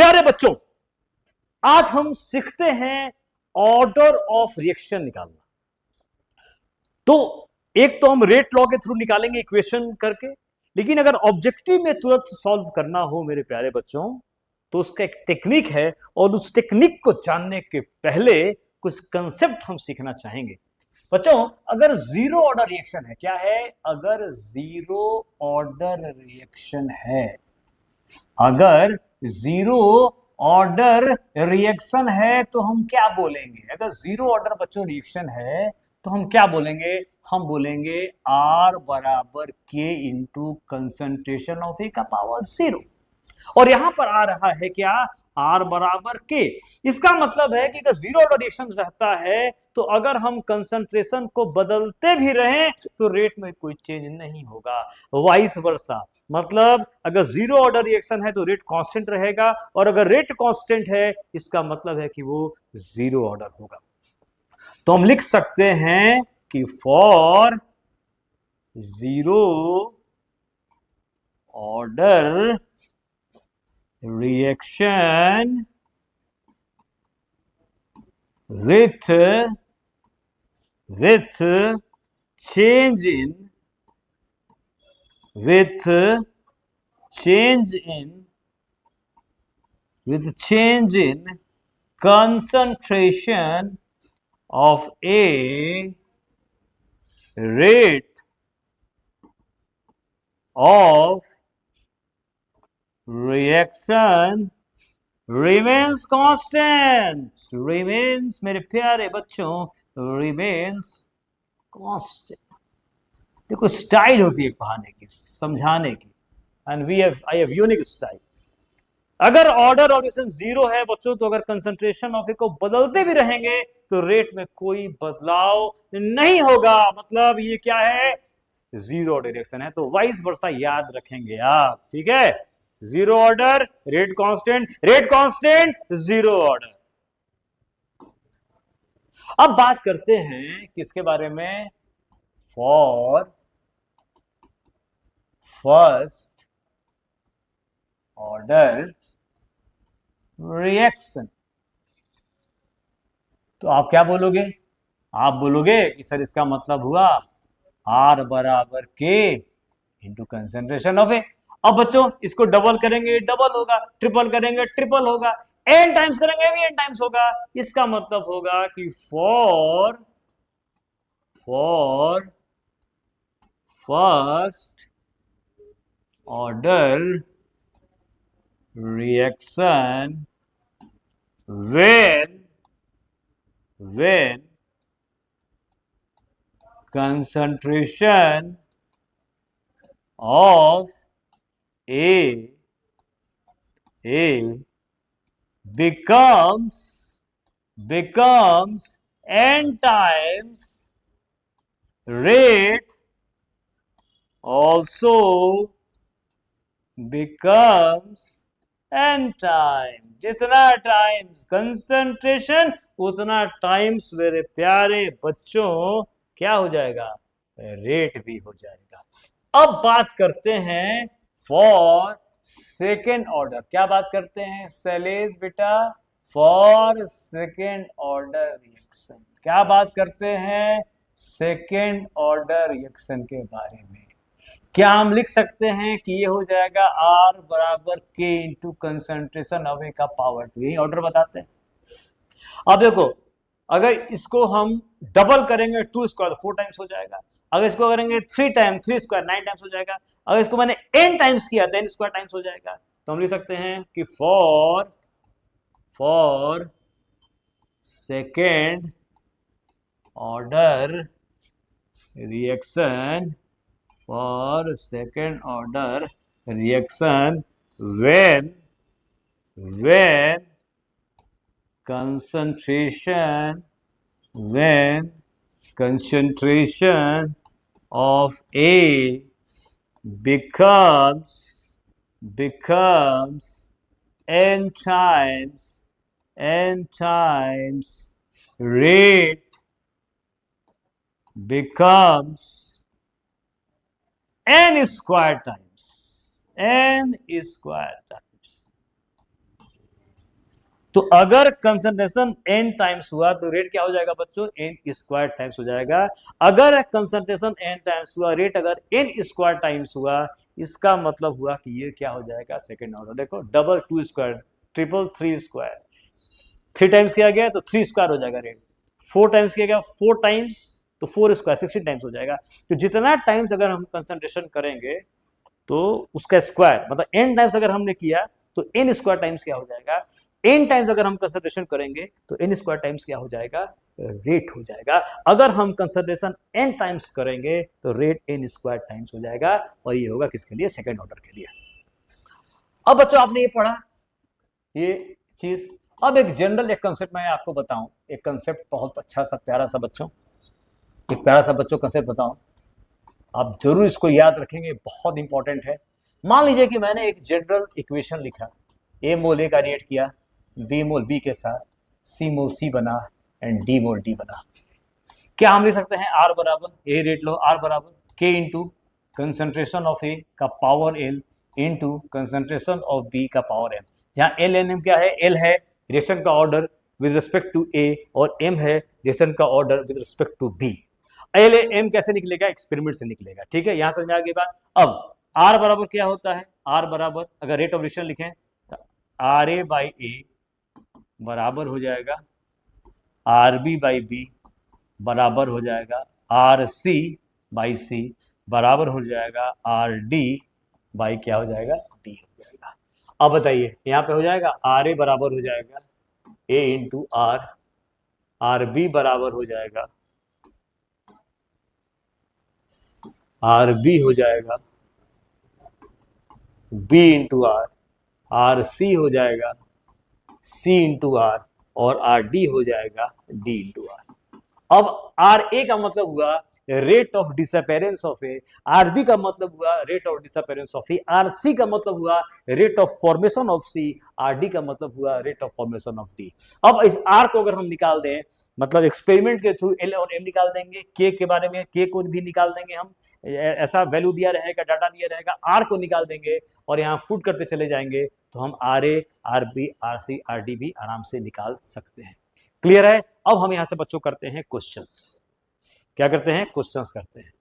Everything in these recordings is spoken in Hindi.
प्यारे बच्चों, आज हम सीखते हैं ऑर्डर ऑफ रिएक्शन निकालना। तो एक तो हम रेट लॉ के थ्रू निकालेंगे इक्वेशन करके, लेकिन अगर ऑब्जेक्टिव में तुरंत सॉल्व करना हो मेरे प्यारे बच्चों तो उसका एक टेक्निक है, और उस टेक्निक को जानने के पहले कुछ कंसेप्ट हम सीखना चाहेंगे। बच्चों, अगर जीरो ऑर्डर रिएक्शन है, क्या है? अगर जीरो ऑर्डर रिएक्शन है, अगर जीरो ऑर्डर रिएक्शन है तो हम क्या बोलेंगे? अगर जीरो ऑर्डर बच्चों रिएक्शन है तो हम क्या बोलेंगे? हम बोलेंगे R बराबर K into concentration of A का पावर 0। और यहां पर आ रहा है क्या? R बराबर K। इसका मतलब है कि अगर जीरो ऑर्डर रिएक्शन रहता है तो अगर हम कंसंट्रेशन को बदलते भी रहें तो रेट में कोई चेंज नहीं होगा, वाइस वर्सा। मतलब अगर जीरो ऑर्डर रिएक्शन है तो रेट कांस्टेंट रहेगा, और अगर रेट कांस्टेंट है इसका मतलब है कि वो जीरो ऑर्डर होगा। तो हम लिख सकते हैं कि for zero order reaction with change in concentration of a rate of reaction remains constant, remains मेरे प्यारे बच्चों remains constant। देखो, स्टाइल होती है पढ़ाने की, समझाने की, and I have unique style. अगर ऑर्डर ऑफ रिएक्शन जीरो है बच्चों तो अगर कंसंट्रेशन ऑफ ए को बदलते भी रहेंगे तो रेट में कोई बदलाव नहीं होगा। मतलब ये क्या है? जीरो ऑर्डर रिएक्शन है। तो वाइस वर्सा याद रखेंगे आप, ठीक है? Zero order, rate constant, zero order. अब बात करते हैं किसके बारे में? For first order reaction. तो आप क्या बोलोगे? आप बोलोगे कि सर इसका मतलब हुआ R बराबर K इंटू कंसेंट्रेशन ऑफ ए। अब बच्चों इसको डबल करेंगे डबल होगा, ट्रिपल करेंगे ट्रिपल होगा, n टाइम्स करेंगे भी n टाइम्स होगा। इसका मतलब होगा कि for first order reaction when concentration of A becomes n times rate also becomes n time. जितना टाइम्स कंसंट्रेशन उतना टाइम्स मेरे प्यारे बच्चों क्या हो जाएगा? रेट भी हो जाएगा। अब बात करते हैं फॉर सेकेंड ऑर्डर। क्या बात करते हैं शैलेश बेटा? For second order reaction. क्या बात करते हैं? सेकेंड ऑर्डर रिएक्शन के बारे में। क्या हम लिख सकते हैं कि ये हो जाएगा R बराबर K into concentration of A का पावर 2। यही ऑर्डर बताते हैं। अब देखो, अगर इसको हम डबल करेंगे 2 स्क्वायर तो 4 टाइम्स हो जाएगा। अगर इसको करेंगे 3 टाइम्स 3 स्क्वायर 9 टाइम्स हो जाएगा। अगर इसको मैंने n टाइम्स किया तो n स्क्वायर टाइम्स हो जाएगा। तो हम लिख सकते हैं कि for second order reaction, for second order reaction when concentration of A becomes n times rate becomes n square times। तो अगर कंसंट्रेशन n टाइम्स हुआ तो रेट क्या हो जाएगा बच्चों, n स्क्वायर टाइम्स हो जाएगा। अगर कंसंट्रेशन n टाइम्स हुआ, रेट अगर n स्क्वायर टाइम्स हुआ, इसका मतलब हुआ कि ये क्या हो जाएगा, सेकेंड ऑर्डर। देखो double 2 square, triple 3 square, 3 times किया गया तो 3 स्क्वायर हो जाएगा रेट, 4 टाइम्स किया गया 4 टाइम्स तो 4 स्क्वायर 16 टाइम्स हो जाएगा। तो जितना टाइम्स अगर हम कंसंट्रेशन करेंगे तो उसका स्क्वायर, मतलब n टाइम्स अगर हमने किया तो n स्क्वायर टाइम्स क्या हो जाएगा, n टाइम्स अगर हम कंसंट्रेशन करेंगे तो n स्क्वायर टाइम्स क्या हो जाएगा, रेट हो जाएगा। अगर हम कंसंट्रेशन n टाइम्स करेंगे तो रेट n स्क्वायर टाइम्स हो जाएगा, और ये होगा किसके लिए, सेकेंड ऑर्डर के लिए। अब बच्चों आपने ये पढ़ा ये चीज। अब एक जनरल एक कंसेप्ट मैं आपको बताऊं, एक कंसेप्ट बहुत अच्छा सा प्यारा सा बच्चों, एक प्यारा सा बच्चों कंसेप्ट बताऊं, आप जरूर इसको याद रखेंगे, बहुत इंपॉर्टेंट है। मान लीजिए कि मैंने एक जनरल इक्वेशन लिखा, ए मोल ए का रिएक्ट किया बी मोल बी के साथ, सी मोल सी बना एंड डी मोल डी बना। क्या हम लिख सकते हैं, आर बराबर ए रेट लो, आर बराबर k into concentration of A का power L into concentration of B का पावर एम, जहां एल एन एम क्या है, एल है रिएक्शन का order with respect to A और एम है रिएक्शन का order with respect to B. L M कैसे निकलेगा, एक्सपेरिमेंट से निकलेगा, ठीक है, यहां समझ आ गई बात। अब आर बराबर क्या होता है, आर बराबर अगर रेट ऑफ रिएक्शन लिखें तो आर ए बाई ए बराबर हो जाएगा आर बी बाई बी बराबर हो जाएगा आर सी बाई सी बराबर हो जाएगा आर डी बाई क्या हो जाएगा, डी हो जाएगा। अब बताइए यहां पे हो जाएगा आर ए बराबर हो जाएगा A into R, R B बराबर हो जाएगा आर बी हो जाएगा B into R, R C हो जाएगा सी इंटू आर, और आर डी हो जाएगा डी इंटू आर। अब आर ए का मतलब हुआ rate of disappearance of A, R B का मतलब हुआ rate of disappearance of A, R C का मतलब हुआ rate of formation of C, R D का मतलब हुआ rate of formation of D. अब इस आर को अगर हम निकाल दें, मतलब एक्सपेरिमेंट के थ्रू एल और एम निकाल देंगे, के के बारे में के को भी निकाल देंगे हम, ऐसा वैल्यू दिया रहेगा, डाटा दिया रहेगा, आर को निकाल देंगे और यहाँ पुट करते चले जाएंगे तो हम R A R B R C R D भी आराम से निकाल सकते हैं। क्लियर है। अब हम यहां से बच्चों करते हैं क्वेश्चंस। क्या करते हैं, क्वेश्चंस करते हैं।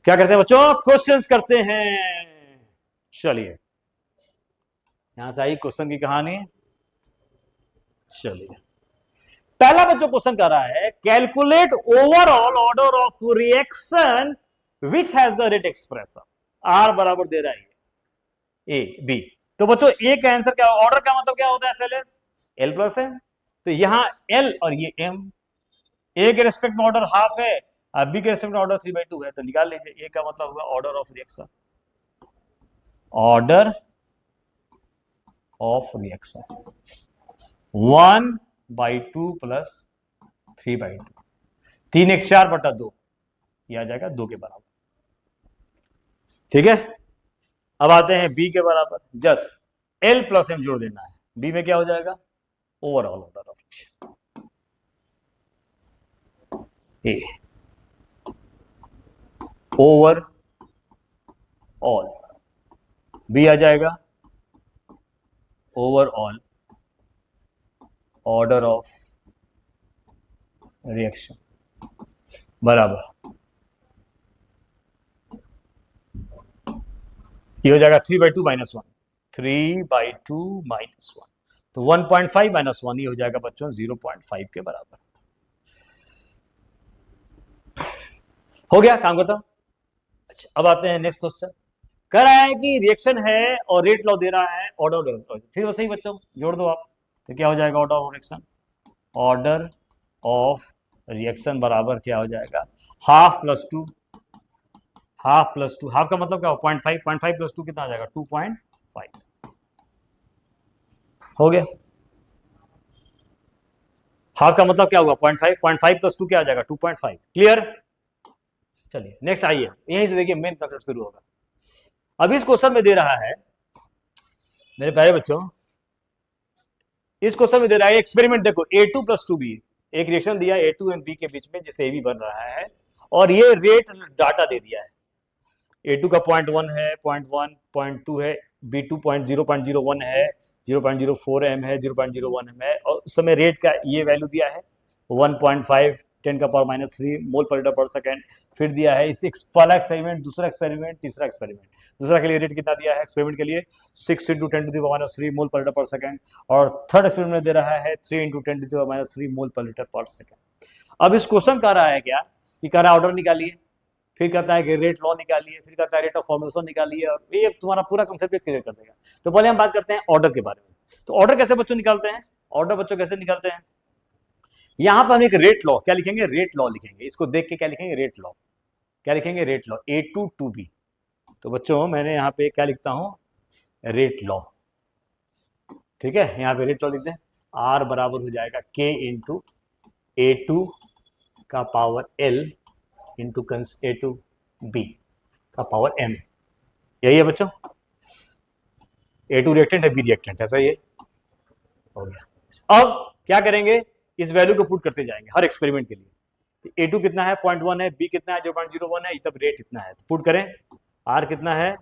क्या करते हैं बच्चों, क्वेश्चंस करते हैं। चलिए यहां से आई क्वेश्चन की कहानी। चलिए पहला बच्चों क्वेश्चन कर रहा है, calculate overall order of reaction which has the rate expression. R बराबर दे रहा है ए बी, तो बच्चों ए का आंसर क्या, ऑर्डर का मतलब क्या होता है, एसएलएस एल प्लस एम। तो यहां एल और ये एम, ए के रेस्पेक्ट में ऑर्डर हाफ है, अब बी के रेस्पेक्ट में ऑर्डर 3/2 है, तो निकाल लीजिए। ए का मतलब हुआ order of reaction, order of reaction 1/2 plus 3/2, 3 एक 4/2, यह आ जाएगा 2 के बराबर। ठीक है, अब आते हैं बी के बराबर, जस्ट एल प्लस एम जोड़ देना है। बी में क्या हो जाएगा, overall order of reaction A overall, B आ जाएगा ओवरऑल ऑर्डर ऑफ रिएक्शन बराबर, ये हो जाएगा 3/2 माइनस 1, 3/2 माइनस 1, तो 1.5 माइनस 1 ये हो जाएगा बच्चों 0.5 के बराबर। हो गया काम खत्म। अच्छा अब आते हैं नेक्स्ट क्वेश्चन। कह रहा है कि रिएक्शन है और रेट लॉ दे रहा है, ऑर्डर, फिर वैसे ही बच्चों जोड़ दो आप, तो क्या हो जाएगा order of reaction, order of reaction बराबर क्या हो जाएगा, half plus 2, half plus 2, half का मतलब क्या हो 0.5, 0.5 प्लस 2 कितना आ जाएगा 2.5। हो गया, हाफ का मतलब क्या हुआ 0.5, 0.5 प्लस 2 क्या आ जाएगा 2.5। क्लियर। चलिए नेक्स्ट आइए, यहीं से देखिए मेन कंसेप्ट शुरू होगा। अब इस क्वेश्चन में दे रहा है मेरे प्यारे बच्चों, इस क्वेश्चन में दे रहा है एक्सपेरिमेंट, देखो A2 प्लस 2B, एक रिएक्शन दिया A2 एंड B के बीच में जिससे AB बन रहा है, और ये रेट डाटा दे दिया है। A2 का 0.1 है, 0.1, 0.2 है, B2 0.01 है, 0.04 एम है, 0.01 एम है, और उस समय रेट का ये वैल्यू दिया है 1.5 10⁻³ मोल पर लीटर पर सेकेंड। फिर दिया है इस पहला एक्सपेरिमेंट, दूसरा एक्सपेरिमेंट, तीसरा एक्सपेरिमेंट। दूसरा के लिए रेट कितना दिया है एक्सपेरिमेंट के लिए 6 × 10⁻³ मोल पर लीटर पर सेकेंड, और थर्ड एक्सपेरिमेंट में दे रहा है 3 × 10⁻³ मोल पर लीटर पर सेकेंड। अब इस क्वेश्चन कह रहा है क्या कि कह रहा है ऑर्डर निकालिए, फिर कहता है कि रेट लॉ निकालिए, फिर कहता है रेट ऑफ फॉर्मेशन निकालिए, और ये तुम्हारा पूरा कंसेप्ट क्लियर कर देगा। तो पहले हम बात करते हैं ऑर्डर के बारे में। तो ऑर्डर कैसे बच्चों निकालते हैं, ऑर्डर बच्चों कैसे निकालते हैं, यहां पर हम एक रेट लॉ क्या लिखेंगे, रेट लॉ लिखेंगे। इसको देख के क्या लिखेंगे, रेट लॉ। क्या लिखेंगे, rate law, A to B। तो बच्चों मैंने यहाँ पे क्या लिखता हूं, रेट लॉ। ठीक है, यहाँ पे रेट लॉ लिखते हैं, R बराबर हो जाएगा K × A2 का power L into A2 B का पावर M। यही है बच्चों, A2 रिएक्टेंट है, B रिएक्टेंट, ऐसा ये हो गया। अब क्या करेंगे, इस वैल्यू को पुट करते जाएंगे हर एक्सपेरिमेंट के लिए। A2 कितना है 0.1 है, B कितना है 0.01 है, तब रेट कितना है, तो पुट करें। R कितना है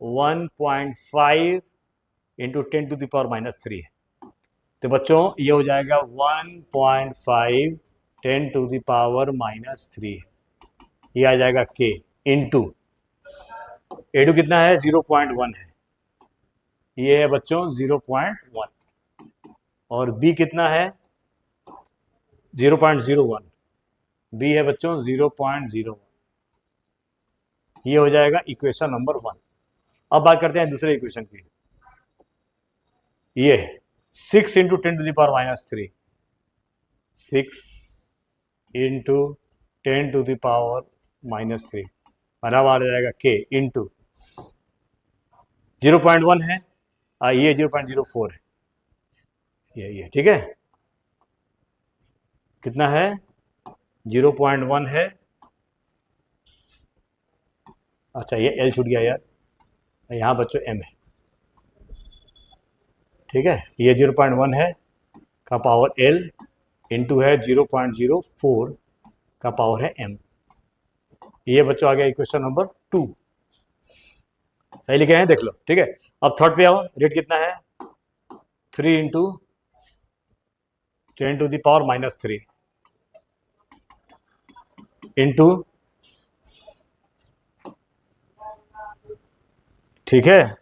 1.5 × 10⁻³ है। तो बच्चों ये हो जाएगा 1.5 10⁻³ है, ये आ जाएगा K इंटू A2 कितना है 0.1 है, ये है बच्चों 0.1, और B कितना है 0.01, B है बच्चों 0.01। ये हो जाएगा इक्वेशन नंबर 1। अब बात करते हैं दूसरे इक्वेशन की। ये 6 × 10⁻³ 6 × 10⁻³ बराबर आ जाएगा K इंटू 0.1 है, ये 0.04 है, ये ठीक है, कितना है 0.1 है, अच्छा ये L छूट गया यार, यहाँ बच्चों M है, ठीक है, ये 0.1 है का पावर L इंटू है 0.04 का पावर है M। ये बच्चों आ गया इक्वेशन नंबर 2। सही लिखे हैं, देख लो, ठीक है। अब थर्ड पे आओ, रेट कितना है 3 × 10⁻³ इंटू, ठीक है,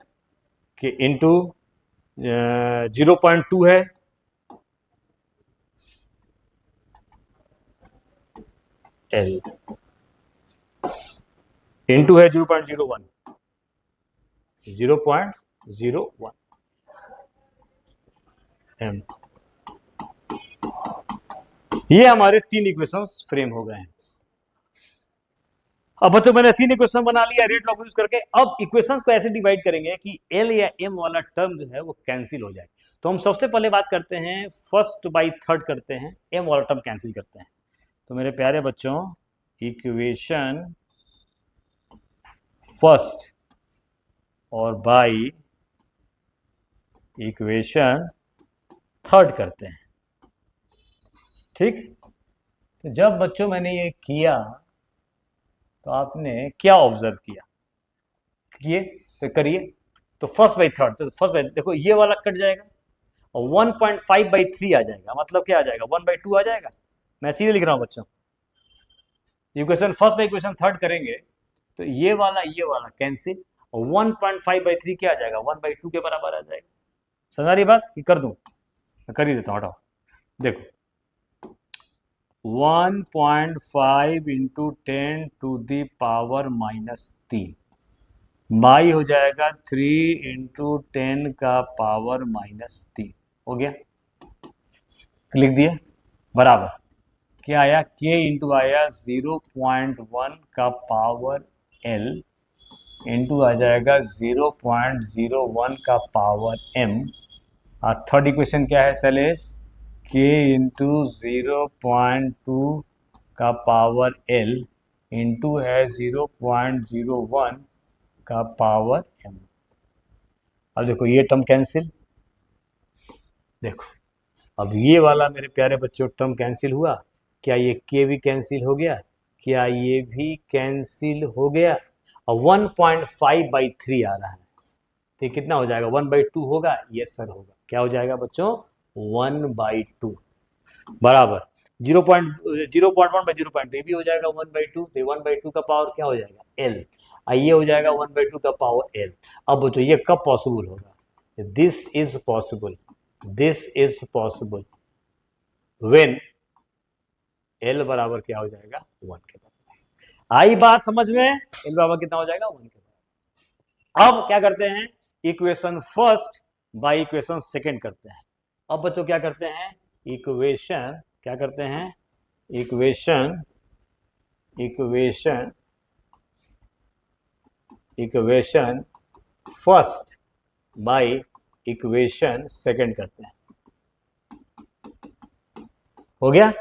कि इंटू 0.2 है, L इंटू है 0.01 M। ये हमारे 3 इक्वेशंस फ्रेम हो गए हैं। अब बच्चों मैंने 3 इक्वेशन बना लिया रेट लॉ को यूज करके। अब इक्वेशंस को ऐसे डिवाइड करेंगे कि L या M वाला टर्म जो है वो कैंसिल हो जाए। तो हम सबसे पहले बात करते हैं फर्स्ट बाई थर्ड करते हैं, M वाला टर्म कैंसिल करते हैं। तो मेरे प्यारे बच्चों इक्वेशन फर्स्ट और बाई इक्वेशन थर्ड करते हैं, ठीक। तो जब बच्चों मैंने ये किया तो आपने क्या ऑब्जर्व किया, किए तो करिए। तो फर्स्ट बाई थर्ड, तो फर्स्ट बाई देखो ये वाला कट जाएगा और 1.5/3 आ जाएगा, मतलब क्या आ जाएगा 1/2 आ जाएगा। मैं सीधे लिख रहा हूं बच्चों, equation first by equation third करेंगे तो ये वाला कैंसिल, और 1.5/3 क्या आ जाएगा 1/2 के बराबर आ जाएगा। समझ रही बात कि कर दूं, मैं कर ही देता हूं, हटाओ। देखो 1.5 × 10⁻³ बाई हो जाएगा 3 × 10⁻³ हो गया, लिख दिए, बराबर क्या आया K इंटू आया 0.1 का पावर L इंटू आ जाएगा 0.01 का पावर M। थर्ड इक्वेशन क्या है शैलेश, K इंटू 0.2 का पावर L इंटू है 0.01 का पावर M। अब देखो ये टर्म कैंसिल, देखो अब ये वाला मेरे प्यारे बच्चों टर्म कैंसिल हुआ, क्या ये K भी कैंसिल हो गया, क्या ये भी कैंसिल हो गया, और 1.5/3 आ रहा है। तो कितना हो जाएगा 1/2 होगा, यस सर होगा। क्या हो जाएगा बच्चों 1/2 बराबर 0.1/0.2 ये भी हो जाएगा 1/2, तो 1/2 का पावर क्या हो जाएगा एल, ये हो जाएगा 1/2 का पावर एल। अब बच्चों ये कब पॉसिबल होगा, this is possible when L बराबर क्या हो जाएगा 1 के बराबर। आई बात समझ में, एल बराबर कितना हो जाएगा 1 के बराबर। अब क्या करते हैं equation first by equation second करते हैं। अब बच्चों क्या करते हैं equation first by equation second करते हैं। हो गया।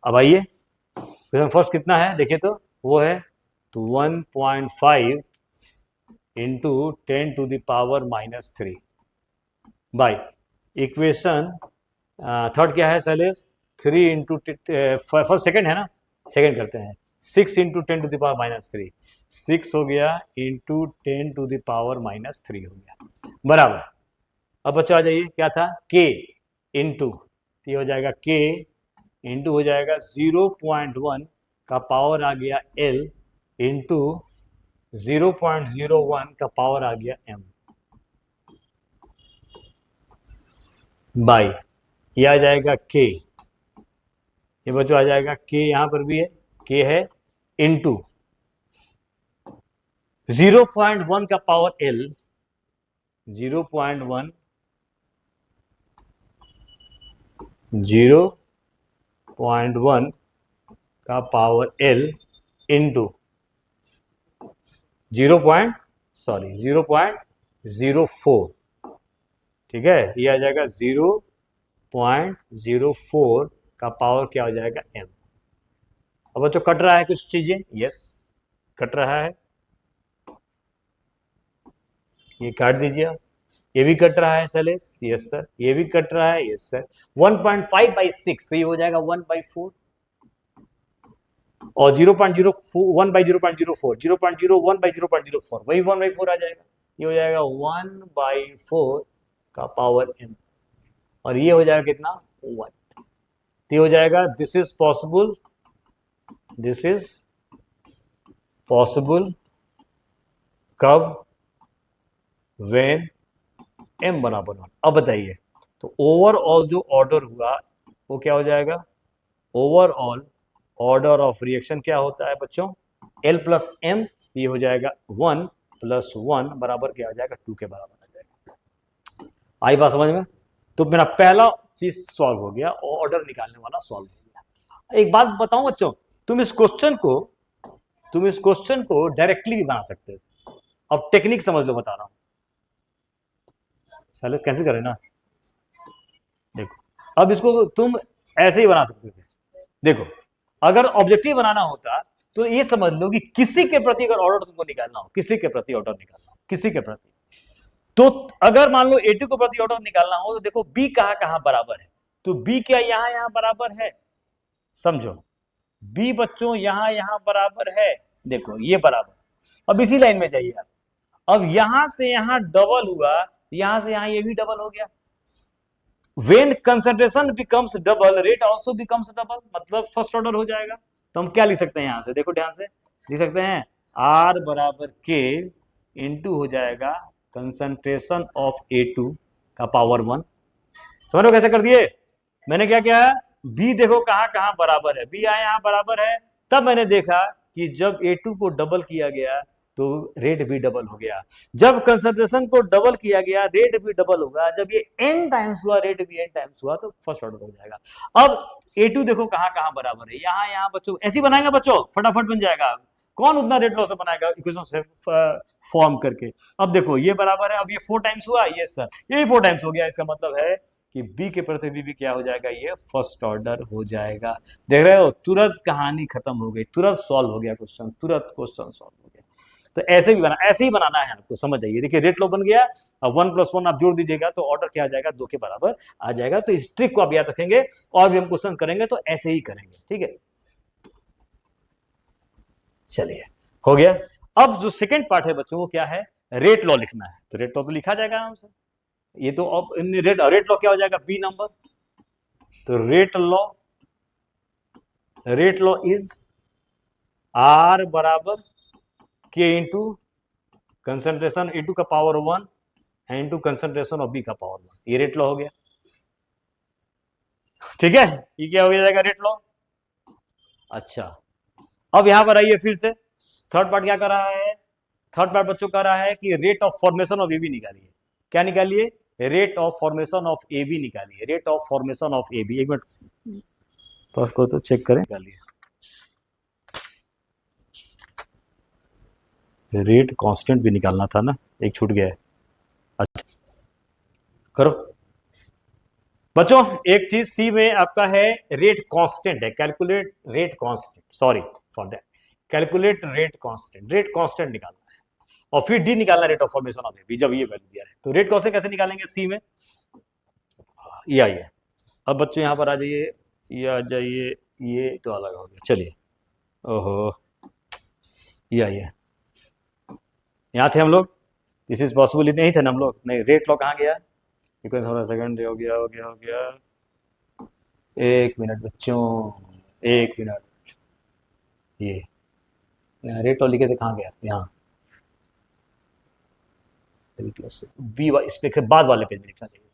अब आइए इक्वेशन फर्स्ट कितना है देखिए, तो वो है तो 1.5 इंटू 10⁻³ बाय इक्वेशन थर्ड क्या है सैलेस 3 इंटू फर्स्ट सेकेंड है ना, सेकेंड करते हैं 6 इंटू 10⁻³ 6 हो गया इंटू 10⁻³ हो गया बराबर। अब बच्चों आ जाइए क्या था k इंटू, ये हो जाएगा k इंटू हो जाएगा 0.1 का पावर आ गया l इंटू 0.01 का पावर आ गया m बाई ये आ जाएगा k, ये बच्चों आ जाएगा k, यहां पर भी है k है इंटू 0.1 का पावर l, 0.1 का पावर l इंटू 0.04, ठीक है, ये आ जाएगा 0.04 का पावर क्या हो जाएगा m। अब बच्चों कट रहा है कुछ चीजें, यस कट रहा है, ये काट दीजिए आप, ये भी कट रहा है सैलेस, यस सर, ये भी कट रहा है, यस सर। 1.5/6 तो ये हो जाएगा 1/4 और 0.01/0.04 0.01/0.04 वही 1/4 आ जाएगा, ये हो जाएगा 1/4 का पावर m और ये हो जाएगा कितना 1, तो ये हो जाएगा दिस इज पॉसिबल कब व्हेन m बराबर 1। अब बताइए तो ओवरऑल जो ऑर्डर हुआ वो क्या हो जाएगा, ओवरऑल ऑर्डर ऑफ रिएक्शन क्या होता है बच्चों L प्लस m, ये हो जाएगा 1 + 1 बराबर क्या हो जाएगा 2 के बराबर आ जाएगा। आई बात समझ में, तो मेरा पहला चीज सॉल्व हो गया, ऑर्डर निकालने वाला सॉल्व हो गया। एक बात बताऊं बच्चों, तुम इस क्वेश्चन को डायरेक्टली भी बना सकते हो। अब टेक्निक समझ लो, बता रहा हूं सैलेस कैसे करें ना, देखो अब इसको तुम ऐसे ही बना सकते थे। देखो अगर ऑब्जेक्टिव बनाना होता तो ये समझ लो कि किसी के प्रति अगर ऑर्डर तुमको निकालना हो, किसी के प्रति ऑर्डर निकालना हो, किसी के प्रति, तो अगर मान लो A2 के प्रति ऑर्डर निकालना हो तो देखो B कहां बराबर है, तो B क्या यहां बराबर है, समझो B बच्चों यहां बराबर है, देखो ये बराबर। अब इसी लाइन में जाइए आप, अब यहां से यहां डबल हुआ, यहां से यहां ये भी डबल हो गया। When concentration becomes double, rate also becomes double, मतलब फर्स्ट ऑर्डर हो जाएगा। तो हम क्या लिख सकते हैं यहां से, देखो ध्यान से लिख सकते हैं R बराबर K इंटू हो जाएगा कंसंट्रेशन ऑफ A2 का पावर 1। समझ लो कैसे कर दिए मैंने, क्या क्या है B देखो कहां बराबर है, B यहां बराबर है, तब मैंने देखा कि जब A2 को डबल किया गया तो रेट भी डबल हो गया, जब कंसंट्रेशन को डबल किया गया रेट भी डबल होगा, जब ये n टाइम्स हुआ रेट भी n टाइम्स हुआ तो फर्स्ट ऑर्डर हो जाएगा। अब A2 देखो कहां बराबर है, यहां बच्चों ऐसे बनाएंगे बच्चों फटाफट बन जाएगा, कौन उतना रेट लॉस बनाएगा इक्वेशन से फॉर्म करके। अब देखो ये बराबर है, अब ये 4 टाइम्स हुआ, ये सर ये 4 टाइम्स हो गया, इसका मतलब है कि B के प्रति भी क्या हो जाएगा, ये फर्स्ट ऑर्डर हो जाएगा। देख रहे हो तुरंत कहानी खत्म हो गई, तुरंत सॉल्व हो गया क्वेश्चन, तुरंत क्वेश्चन सॉल्व हो गया। तो ऐसे ही बनाना है आपको, समझ जाइए। देखिए रेट लॉ बन गया, अब 1 + 1 आप जोड़ दीजिएगा तो ऑर्डर क्या आ जाएगा 2 के बराबर आ जाएगा। तो इस ट्रिक को आप याद रखेंगे और भी हम क्वेश्चन करेंगे तो ऐसे ही करेंगे, ठीक है। चलिए हो गया। अब जो सेकंड पार्ट है बच्चों वो क्या है, रेट लॉ लिखना है तो रेट लॉ तो लिखा जाएगा आराम से। ये तो अब रेट लॉ क्या हो जाएगा, बी नंबर। तो रेट लॉ इज आर बराबर के इंटू कंसंट्रेशन इंटू का power 1 into concentration of B का पावर 1। ये रेट लॉ हो गया, ठीक है। ये क्या हो जाएगा, रेट लॉ। अच्छा, अब यहां पर आइए फिर से, थर्ड पार्ट क्या कर रहा है, थर्ड पार्ट बच्चों कर रहा है कि rate of formation of A B निकालिए। क्या निकालिए, rate of formation of A B निकालिए, rate of formation of A B. एक मिनट पास को तो चेक करें, निकालिए। रेट कांस्टेंट भी निकालना था ना, एक छूट गया है। अच्छा करो बच्चों, एक चीज सी में आपका है रेट कांस्टेंट है, calculate rate constant, sorry for that, calculate rate constant, rate constant निकालना है। और फिर डी निकालना rate of formation of A B, जब ये वैल्यू दिया है। तो रेट कांस्टेंट कैसे निकालेंगे सी में, ये आइए। अब बच्चों यहां पर आ जाइए, ये आ जाइए, ये तो अलग हो गया, चलिए। ओहो, ये आइए, यहाँ थे हम लोग, दिस इज पॉसिबल, नहीं थे ना हम लोग, नहीं। रेट लॉ कहाँ गया, थोड़ा सेकंड, हो गया हो गया हो गया, एक मिनट बच्चों, एक मिनट, ये यहाँ रेट लॉ लिखे थे, कहाँ गया, यहाँ प्लस बी, इस पे बाद वाले पेज में लिखना चाहिए,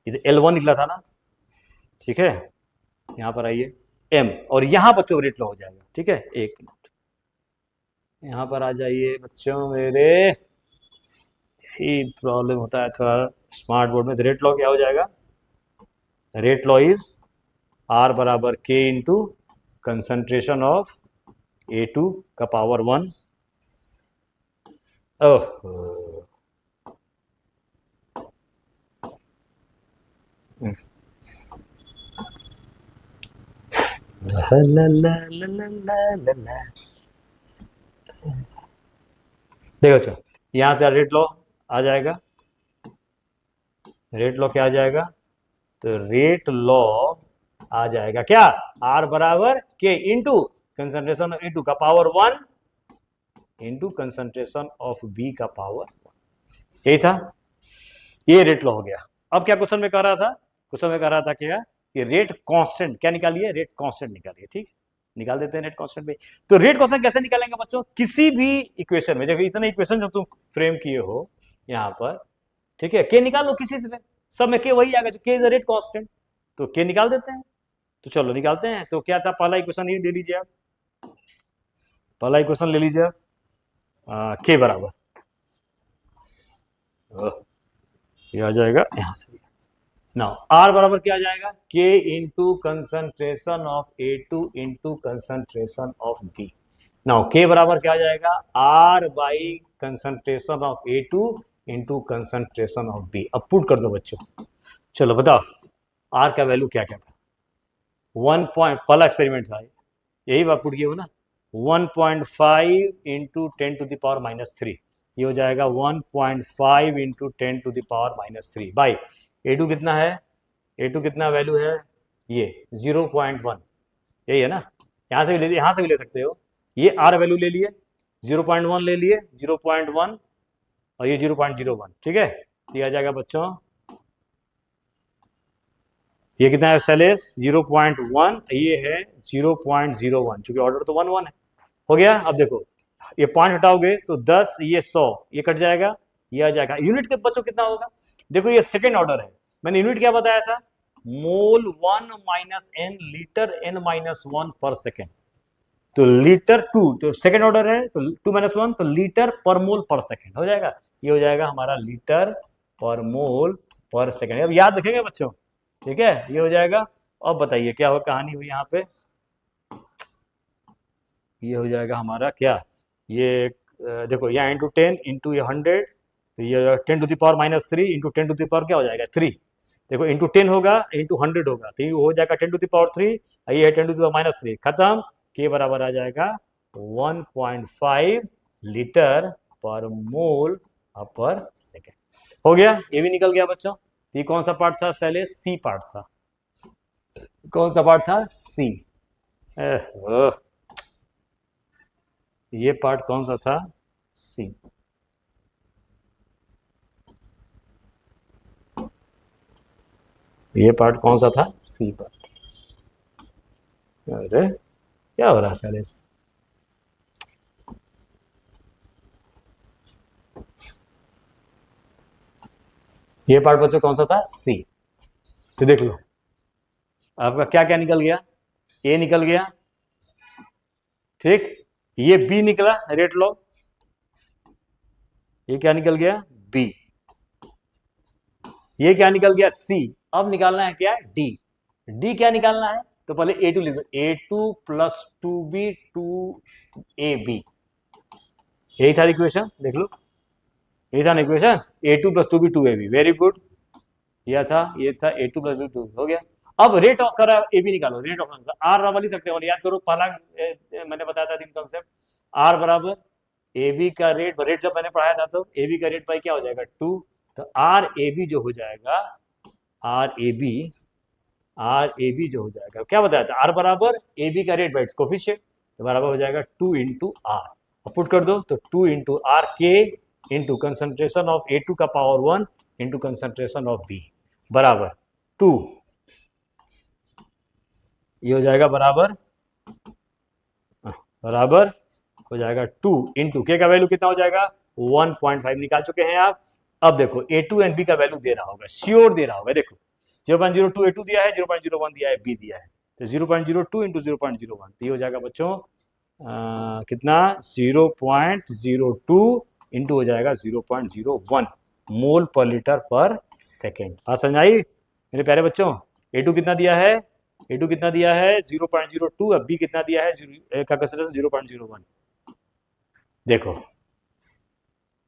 इधर L1 निकला था ना, ठीक है। यहाँ पर आइए M, और यहाँ बच्चों रेट लॉ हो जाएगा, ठीक है। एक मिनट, यहाँ पर आ जाइए बच्चों मेरे, यही प्रॉब्लम होता है थोड़ा स्मार्ट बोर्ड में। तो रेट लॉ क्या हो जाएगा, रेट लॉ इज R बराबर K into concentration of A2 का पावर 1। ओह, देखो अच्छा, यहां से रेट लॉ आ जाएगा, रेट लॉ क्या आ जाएगा, तो रेट लॉ आ जाएगा क्या, R बराबर k into concentration of A2 का power 1 into concentration of B का पावर 1। यही था, ये रेट लॉ हो गया। अब क्या क्वेश्चन में कह रहा था, क्वेश्चन में कह रहा था क्या कि रेट कांस्टेंट क्या निकालिए, रेट कांस्टेंट निकालिए, ठीक, निकाल देते हैं रेट कांस्टेंट पे। तो रेट कांस्टेंट कैसे निकालेंगे बच्चों, किसी भी इक्वेशन में, देखो इतने इक्वेशन जो तुम फ्रेम किए हो यहाँ पर, ठीक है, के निकालो किसी से, सब में के वही आएगा, के इज रेट कांस्टेंट, तो के निकाल देते हैं। तो चलो निकालते हैं। तो क्या था, पहला इक्वेशन ये ले लीजिए आप, पहला इक्वेशन ले लीजिए आप, के बराबर, ये आ जाएगा यहां से। नाउ आर बराबर क्या आ जाएगा, k into concentration of A2 into concentration of B। Now k बराबर क्या आ जाएगा, R by concentration of A2 into concentration of B। अब पुट कर दो बच्चों, चलो बताओ आर का वैल्यू क्या क्या था, 1 पॉइंट, पहला एक्सपेरिमेंट था यही बात पुट किए हो ना, 1.5 इंटू 10 टू द पावर -3, ये हो जाएगा 1.5 into 10 to the power -3 by A2 कितना है, A2 कितना वैल्यू है, ये 0.1, यही है ना, यहाँ से भी ले सकते हो। ये R वैल्यू ले लिए, 0.1 ले लिए, 0.1 और ये 0.01, ठीक है। ये आ जाएगा बच्चों, ये कितना है सेलेस 0.1, ये है 0.01, क्योंकि ऑर्डर तो 1 1 है। हो गया। अब देखो ये 5 हटाओगे तो 10, ये 100, ये कट जाएगा, ये आ जाएगा। यूनिट के बच्चों कितना होगा, देखो ये सेकंड ऑर्डर है, मैंने यूनिट क्या बताया था, मोल 1 minus n, litre n minus 1 पर सेकेंड। तो लीटर 2, तो सेकंड ऑर्डर है, तो 2 माइनस 1, तो लीटर पर मोल पर सेकेंड हो जाएगा। ये हो जाएगा हमारा लीटर पर मोल पर सेकेंड। अब याद रखेंगे बच्चों, ठीक है, ये हो जाएगा। अब बताइए क्या हो कहानी हुई यहाँ पे, ये हो जाएगा हमारा क्या, ये देखो यहाँ इंटू 10 इंटू ये 100, तो ये 10 to the power -3 into 10 to the power क्या हो जाएगा 3। देखो इंटू 10 होगा, इंटू 100 होगा, तो ये हो जाएगा 10 टू द पावर 3, ये है 10 टू द पावर -3, खत्म। के बराबर आ जाएगा 1.5 लीटर पर मोल पर सेकेंड। हो गया, ये भी निकल गया बच्चों। ये कौन सा पार्ट था पहले, सी पार्ट था, कौन सा पार्ट था, सी। ये पार्ट कौन सा था, सी। ये पार्ट कौन सा था? C part. अरे क्या हो रहा है सैलिस? ये पार्ट बच्चों कौन सा था? सी। तो देख लो आपका क्या क्या निकल गया, ए निकल गया, ठीक, ये बी निकला रेट लॉग, ये क्या निकल गया? बी, ये क्या निकल गया? सी। अब निकालना है क्या? डी। डी क्या निकालना है? तो पहले ए टू लिख दो, A two plus two B two A B, यही था इक्वेशन, देख लो यही था ना equation, A two plus two B two A B, very good, यह था, ये था ए टू प्लस टू, हो गया। अब रेट ऑफ करा ए बी निकालो, रेट ऑफ आर वाली सकते हो, याद करो पहला मैंने बताया था तीन कॉन्सेप्ट, आर बराबर ए बी का रेट, रेट जब मैंने पढ़ाया था तो ए बी का रेट भाई क्या हो जाएगा? टू, तो आर ए बी जो हो जाएगा, R A B, R A B जो हो जाएगा क्या बताया था? आर बराबर ए बी का रेट बाइट्स कोफिशिएंट, तो बराबर हो जाएगा टू इंटू आर, पुट कर दो तो two into R K into concentration of A two का power one into concentration of B बराबर टू, ये हो जाएगा बराबर, बराबर हो जाएगा टू इंटू के का वैल्यू कितना हो जाएगा? 1.5 निकाल चुके हैं आप। अब देखो ए टू एंड बी का वैल्यू दे रहा होगा, श्योर दे रहा होगा, देखो 0.02 ए टू दिया है, 0.01 दिया है बी दिया है, तो 0.02 इंटू 0.01, ये हो जाएगा बच्चों कितना? 0.02 इंटू हो जाएगा 0.01 मोल पर लीटर पर सेकेंड। बात समझ आई मेरे प्यारे बच्चों? ए टू कितना दिया है? ए टू कितना दिया है? 0.02, अब बी कितना दिया है? का कंसिडरेशन 0.01, देखो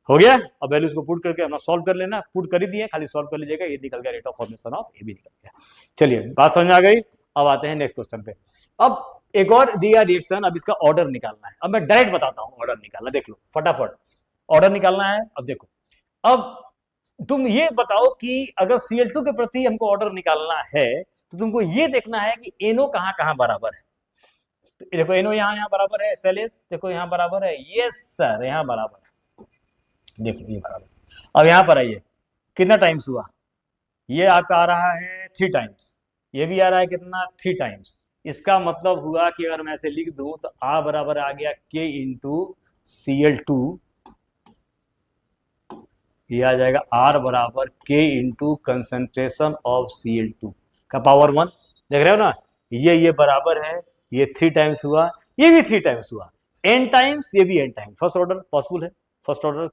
हो गया। अब वैल्यूज को पुट करके अपना सॉल्व कर लेना, पुट कर ही दिए, खाली सॉल्व कर लीजिएगा, ये निकल गया rate of formation of A B निकल गया। चलिए बात समझ आ गई, अब आते हैं नेक्स्ट क्वेश्चन पे। अब एक और दिया रिएक्शन, अब इसका ऑर्डर निकालना है, अब मैं डायरेक्ट बताता हूं ऑर्डर निकालना, देख लो फटाफट ऑर्डर निकालना है। अब देखो, अब तुम ये बताओ कि अगर Cl2 के प्रति हमको ऑर्डर निकालना है तो तुमको ये देखना है कि एनो कहां कहां बराबर है। तो देखो एनो यहां बराबर है, सेलेस देखो यहां बराबर है, यस सर यहां बराबर है, देख लो ये बराबर। अब यहां पर आइए, कितना टाइम्स हुआ? ये आपका आ रहा है 3 टाइम्स, ये भी आ रहा है कितना? 3 टाइम्स। इसका मतलब हुआ कि अगर मैं ऐसे लिख दूं तो आ बराबर आ गया के इंटू Cl2, ये आ जाएगा आर बराबर k into concentration of Cl2 का पावर वन, देख रहे हो ना, ये बराबर है, ये 3 टाइम्स हुआ, ये भी 3 टाइम्स हुआ, n टाइम्स, ये भी n times, first order possible है, फर्स्ट ऑर्डर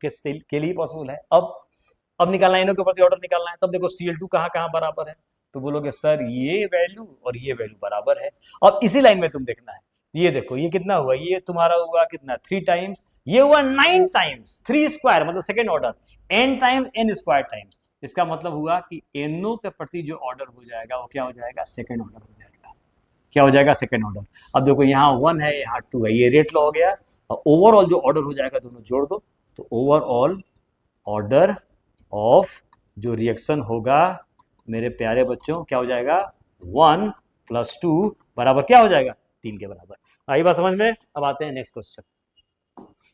के लिए पॉसिबल है। अब निकालना है, इनों के प्रति ऑर्डर निकालना है, तब देखो Cl2 कहां कहां बराबर है, तो बोलोगे सर ये वैल्यू और ये वैल्यू बराबर है। अब इसी लाइन में तुम देखना है, ये देखो ये कितना हुआ, ये तुम्हारा हुआ कितना? 3 टाइम्स, ये हुआ 9 टाइम्स, 3 स्क्वायर मतलब second order, n times n square times, इसका मतलब हुआ कि एनो के प्रति जो ऑर्डर हो जाएगा वो क्या हो जाएगा? सेकेंड ऑर्डर हो जाएगा, क्या हो जाएगा? Second order. अब देखो यहाँ 1 है यहाँ 2 है, ये रेट लो हो गया, और ओवरऑल जो ऑर्डर हो जाएगा दोनों जोड़ दो, तो ओवरऑल ऑर्डर ऑफ जो रिएक्शन होगा मेरे प्यारे बच्चों क्या हो जाएगा? 1 + 2 बराबर क्या हो जाएगा? 3 के बराबर। आई बात समझ में? अब आते हैं नेक्स्ट क्वेश्चन,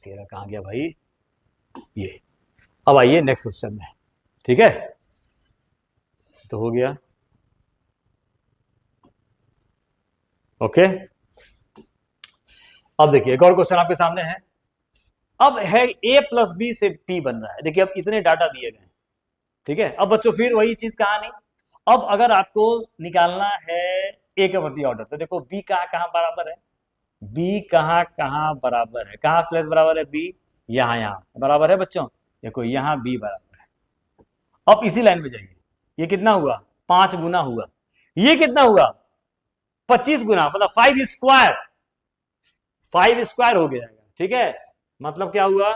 तेरा कहाँ गया भाई? ये, अब आइए नेक्स्ट क्वेश्चन में, ठीक है, तो हो गया ओके। अब देखिए एक और क्वेश्चन आपके सामने है, अब है a + b से p बन रहा है, देखिए अब इतने डाटा दिए गए, ठीक है। अब बच्चों फिर वही चीज कहानी, अब अगर आपको निकालना है ए के प्रति ऑर्डर, तो देखो बी कहां कहां बराबर है, बी कहां कहां बराबर है, कहां स्लैश बराबर है? बी यहां बराबर है बच्चों, देखो यहां बी बराबर है। अब इसी लाइन में जाइए, ये कितना हुआ? 5 गुना हुआ, ये कितना हुआ? 25 गुना, मतलब 5 स्क्वायर, 5 स्क्वायर हो गया, ठीक है। मतलब क्या हुआ?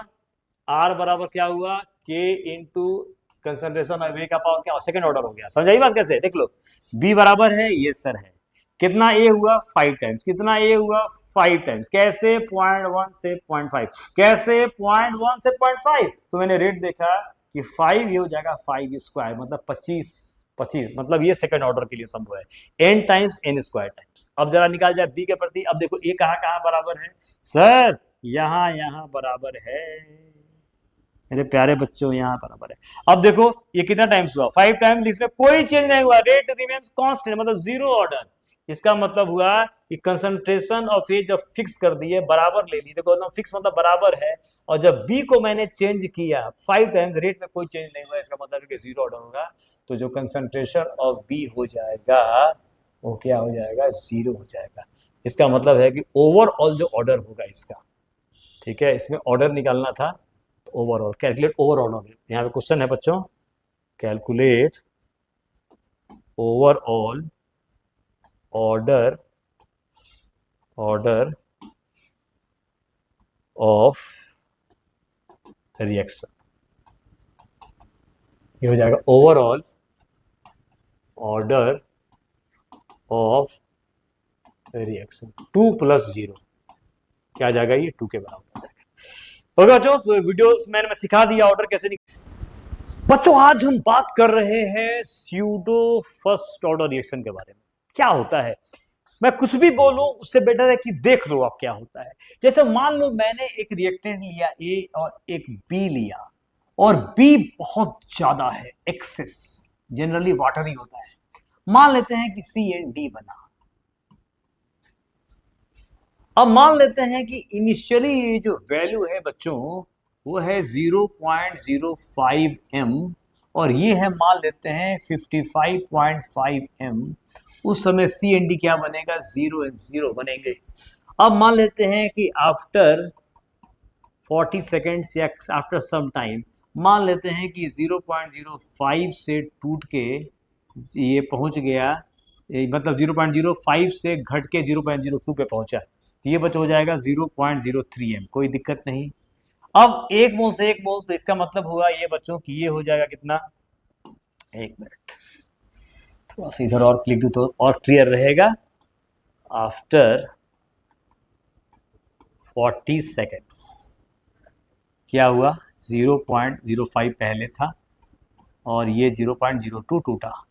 आर बराबर क्या हुआ? के इंटू कंसंट्रेशन ऑफ ए का पावर क्या, सेकंड ऑर्डर हो गया। समझ आई बात कैसे? देख लो बी बराबर है, ये सर है, कितना ए हुआ? 5 टाइम्स, कितना ए हुआ? 5 टाइम्स, कैसे? 0.1 से 0.5, कैसे? 0.1 से 0.5, तो मैंने रेट देखा कि 5 ये हो जाएगा 5 स्क्वायर, मतलब 25, मतलब ये सेकंड ऑर्डर के लिए संभव है, n times n square times. अब जरा निकाल जाए बी के प्रति, अब देखो ए कहां कहां बराबर है? सर यहां बराबर है, मेरे प्यारे बच्चों यहाँ बराबर है। अब देखो ये कितना टाइम्स हुआ, 5 टाइम्स, इसमें कोई चेंज नहीं हुआ, रेट रिमेन्स कांस्टेंट, मतलब जीरो ऑर्डर। इसका मतलब हुआ कि कंसंट्रेशन ऑफ ए जब फिक्स कर दिए, बराबर ले ली, देखो ना फिक्स मतलब बराबर है, और जब बी को मैंने चेंज किया 5 टाइम्स, रेट में कोई चेंज नहीं हुआ, इसका मतलब है कि जीरो ऑर्डर होगा। तो जो कंसंट्रेशन ऑफ बी हो जाएगा वो क्या हो जाएगा, जीरो हो जाएगा। इसका मतलब है कि ओवरऑल जो ऑर्डर होगा इसका, ठीक है, इसमें ऑर्डर निकालना था, तो ओवरऑल कैलकुलेट ओवरऑल ऑर्डर, यहाँ पे क्वेश्चन है बच्चों, calculate overall order order of reaction, ये हो जाएगा ओवरऑल ऑर्डर ऑफ रिएक्शन, 2 + 0 क्या आ जाएगा, ये 2 के बराबर आ जाएगा। होगा जो तो वीडियोस मैंने सिखा दिया ऑर्डर कैसे बच्चों। आज हम बात कर रहे हैं स्यूडो फर्स्ट ऑर्डर रिएक्शन के बारे में। क्या होता है, मैं कुछ भी बोलूं उससे बेटर है कि देख लो आप क्या होता है। जैसे मान लो मैंने एक रिएक्टेंट लिया ए और एक बी लिया, और बी बहुत ज्यादा है, एक्सेस, जनरली वाटरी होता है। मान लेते हैं कि CND बना। अब मान लेते हैं कि इनिशियली जो वैल्यू है बच्चों वो है 0.05 m, और ये है मान लेते हैं 55.5 m। उस समय CND क्या बनेगा, 0 and 0 बनेंगे। अब मान लेते हैं कि आफ्टर 40 सेकेंड्स या आफ्टर सम टाइम, मान लेते हैं कि 0.05 से टूट के ये पहुंच गया, मतलब 0.05 से घट के 0.02 पे पहुंचा, तो ये बच हो जाएगा 0.03 m, कोई दिक्कत नहीं। अब एक मोल से एक मोल, तो इसका मतलब हुआ ये बच्चों कि ये हो जाएगा कितना, एक मिनट थोड़ा सा इधर और क्लिक दो तो और क्लियर रहेगा। आफ्टर 40 सेकेंड्स क्या हुआ, 0.05 पहले था और ये 0.02 टूटा,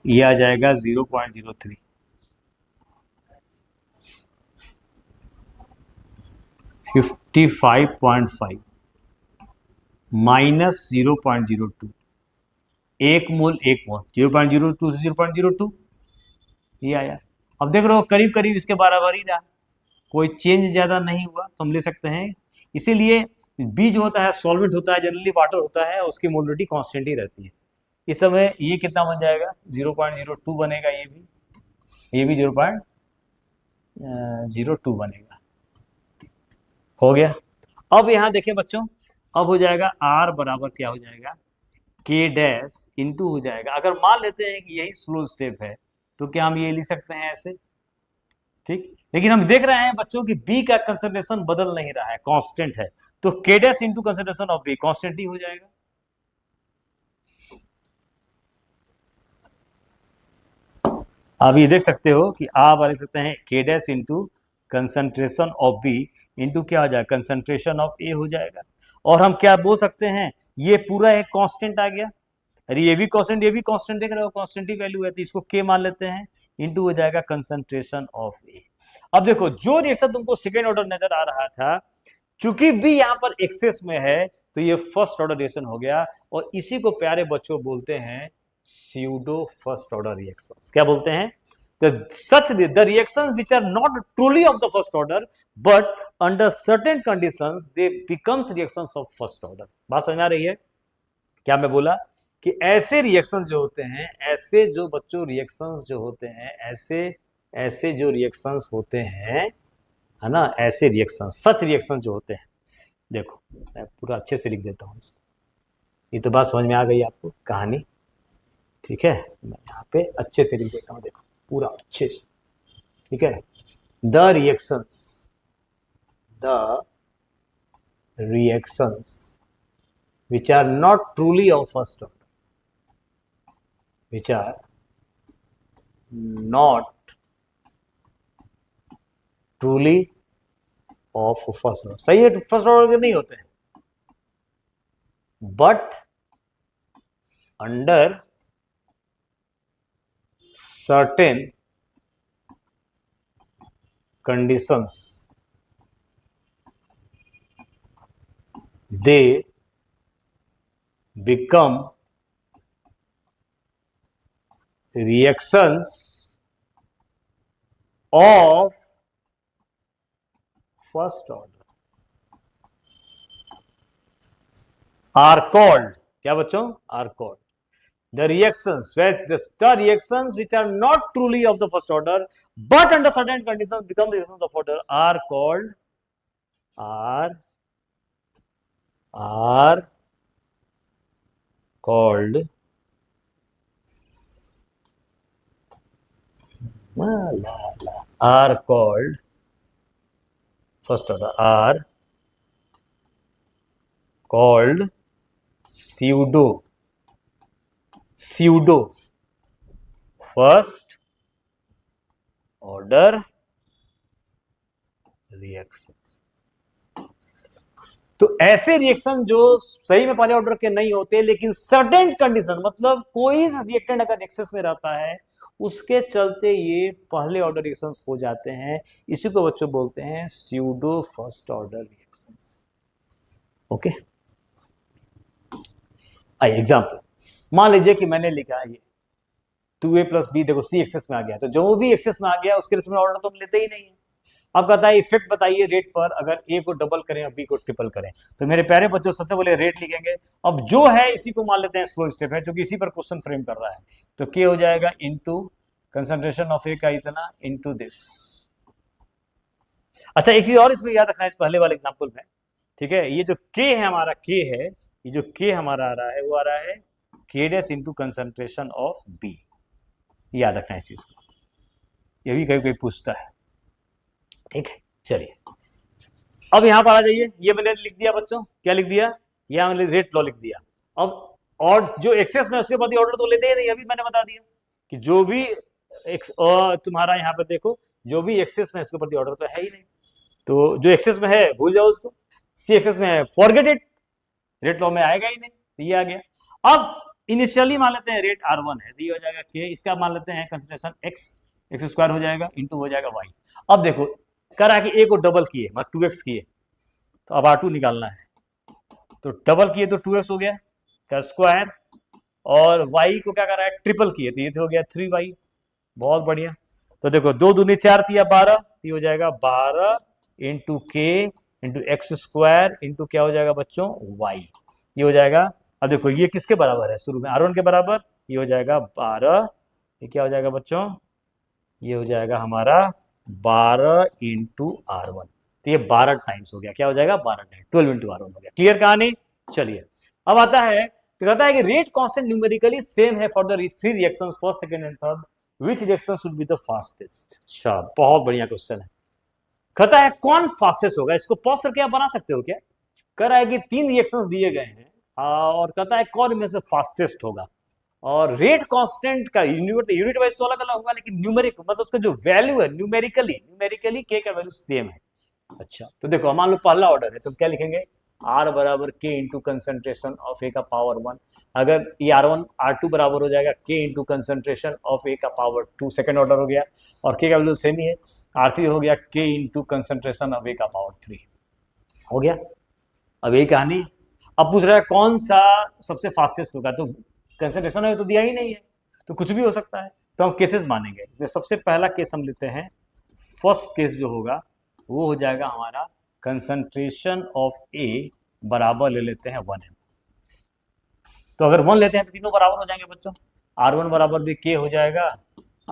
ये आ जाएगा 0.03। 55.5 माइनस 0.02, एक मोल एक मोल, 0.02 से 0.02 ये आया। अब देख रहे हो करीब करीब इसके बराबर ही रहा, कोई चेंज ज्यादा नहीं हुआ, तो हम ले सकते हैं। इसीलिए बी जो होता है सॉल्वेंट होता है, जनरली वाटर होता है, उसकी मोलिडिटी कांस्टेंट ही रहती है। इस समय ये कितना बन जाएगा, 0.02 बनेगा, ये भी 0.02 बनेगा, हो गया। अब यहां देखें बच्चों, अब हो जाएगा आर बराबर क्या हो जाएगा, के डैश इंटू हो जाएगा। अगर मान लेते हैं कि यही स्लो स्टेप है तो क्या हम ये लिख सकते हैं ऐसे, ठीक। लेकिन हम देख रहे हैं बच्चों कि बी का कंसंट्रेशन बदल नहीं रहा है, कांस्टेंट है, तो K dash into concentration of B constant ही हो जाएगा। आप ये देख सकते हो कि आप लिख सकते हैं k dash into concentration of B into क्या हो जाएगा, कंसंट्रेशन ऑफ ए हो जाएगा। और हम क्या बोल सकते हैं, ये पूरा एक कांस्टेंट आ गया, अरे ये भी कांस्टेंट, ये भी कांस्टेंट, देख रहे हो कांस्टेंट ही वैल्यू है, तो इसको के मान लेते हैं, इंटू हो जाएगा कंसंट्रेशन ऑफ ए। अब देखो जो रिएक्शन तुमको सेकेंड ऑर्डर नजर आ रहा था, चूंकि बी यहां पर एक्सेस में है, तो ये फर्स्ट ऑर्डर रिएक्शन हो गया, और इसी को प्यारे बच्चों बोलते हैं स्यूडो फर्स्ट ऑर्डर रिएक्शंस। क्या बोलते हैं, the reactions which are not truly of the first order but under certain conditions they becomes reactions of first order। बात समझ आ रही है क्या मैं बोला, कि ऐसे रिएक्शन जो होते हैं, ऐसे जो बच्चों रिएक्शंस जो होते हैं, ऐसे ऐसे जो रिएक्शंस होते हैं, है ना, ऐसे रिएक्शन, सच रिएक्शन जो होते हैं, देखो मैं पूरा अच्छे से लिख देता हूँ इसको, ये तो बात समझ में आ गई आपको कहानी, ठीक है। मैं यहाँ पे अच्छे से लिख देता हूँ, देखो पूरा अच्छे से, ठीक है। The reactions which are not truly of first order, which are not truly of first order, सही है, फर्स्ट ऑर्डर के नहीं होते हैं, but under certain conditions they become reactions of first order are called, क्या बच्चों, are called the reactions, the reactions which are not truly of the first order but under certain conditions become the reactions of order are called first order are called pseudo first order reactions। तो ऐसे रिएक्शन जो सही में पहले ऑर्डर के नहीं होते लेकिन सर्टेन कंडीशन, मतलब कोई रिएक्टेंट अगर एक्सेस में रहता है उसके चलते ये पहले ऑर्डर रिएक्शंस हो जाते हैं, इसी को बच्चों बोलते हैं pseudo first order reactions. Okay, आइए एग्जांपल, मान लीजिए कि मैंने लिखा ये 2a + b, देखो c एक्सेस में आ गया, तो जो भी एक्सेस में आ गया उसके रिस्पेक्ट में ऑर्डर तो हम लेते ही नहीं है। अब कहता है इफेक्ट बताइए रेट पर अगर ए को डबल करें और बी को ट्रिपल करें। तो मेरे प्यारे बच्चों सबसे पहले रेट लिखेंगे। अब जो है इसी को मान लेते हैं स्लो स्टेप है, क्योंकि इसी पर क्वेश्चन फ्रेम कर रहा है। तो के हो जाएगा इनटू कंसंट्रेशन ऑफ ए का इतना इनटू दिस। अच्छा, एक चीज और इसमें याद रखना है इस पहले वाले एग्जाम्पल में, ठीक है, ये जो के है हमारा, के है, ये जो के हमारा आ रहा है वो आ रहा है k dash into concentration of B. याद रखना है इस चीज को, ये भी कभी कभी पूछता है। ठीक है, चलिए अब यहां पर आ जाइए, ये मैंने लिख दिया बच्चों, क्या लिख दिया, यहां मैंने रेट लॉ लिख दिया। अब और जो एक्सेस में उसके बाद ऑर्डर तो लेते ही नहीं, अभी मैंने बता दिया कि जो भी तुम्हारा यहाँ पर देखो जो भी एक्सेस में उसके प्रति ऑर्डर तो है ही नहीं, तो जो एक्सेस में है भूल जाओ उसको, सी एक्सेस में है फॉरगेट इट, रेट लॉ में आएगा ही नहीं, तो ये आ गया। अब इनिशियली मान लेते हैं रेट R1 है, तो ये हो जाएगा के, इसका मान लेते हैं कंसंट्रेशन x स्क्वायर हो जाएगा इंटू हो जाएगा y। अब देखो करा कि a को डबल किए मतलब 2x किए, तो अब R2 निकालना है, तो डबल किए तो 2x हो गया का स्क्वायर, और y को क्या कर रहा है ट्रिपल किए तो ये तो हो गया 3y। बहुत बढ़िया, तो देखो 2 दूनी 4 तिया 12, ये हो जाएगा 12 इंटू के इंटू एक्स स्क्वायर इंटू क्या हो जाएगा बच्चों y, ये हो जाएगा। अब देखो ये किसके बराबर है, शुरू में R1 के बराबर, ये हो जाएगा 12, ये क्या हो जाएगा बच्चों, ये हो जाएगा हमारा 12 इंटू R1, तो ये 12 टाइम्स हो गया, क्या हो जाएगा 12 टाइम्स, 12 इंटू R1 हो गया। क्लियर कहानी, चलिए अब आता है, तो कहता है कि रेट कांस्टेंट न्यूमेरिकली सेम है for the 3 reactions first second and third, which reaction should be the fastest. अच्छा, बहुत बढ़िया क्वेश्चन है। कहता है कौन फास्टेस्ट होगा, इसको पॉज करके आप बना सकते हो क्या। कह रहा है कि 3 रिएक्शंस दिए गए हैं और कहता है कौन में से फास्टेस्ट होगा, और रेट कांस्टेंट का यूनिट वाइज तो अलग अलग होगा, लेकिन न्यूमेरिक मतलब उसका जो वैल्यू है न्यूमेरिकली के का वैल्यू सेम है। अच्छा, तो देखो मान लो पहला ऑर्डर है, तो क्या लिखेंगे R बराबर k into concentration of A का पावर 1, अगर ये R1 R2 बराबर हो जाएगा k into concentration of A का पावर 2, सेकेंड ऑर्डर हो गया, और के का वैल्यू सेम ही है, R3 हो गया के इंटू कंसंट्रेशन ऑफ ए का पावर 3 हो गया। अब यही कहानी, अब पूछ रहा है कौन सा सबसे फास्टेस्ट होगा, तो कंसंट्रेशन में तो दिया ही नहीं है, तो कुछ भी हो सकता है, तो हम केसेस मानेंगे। इसमें सबसे पहला केस हम लेते हैं, फर्स्ट केस जो होगा वो हो जाएगा हमारा कंसंट्रेशन ऑफ ए बराबर ले लेते हैं 1 m। तो अगर 1 लेते हैं तो तीनों बराबर हो जाएंगे बच्चों, R1 बराबर भी के हो जाएगा,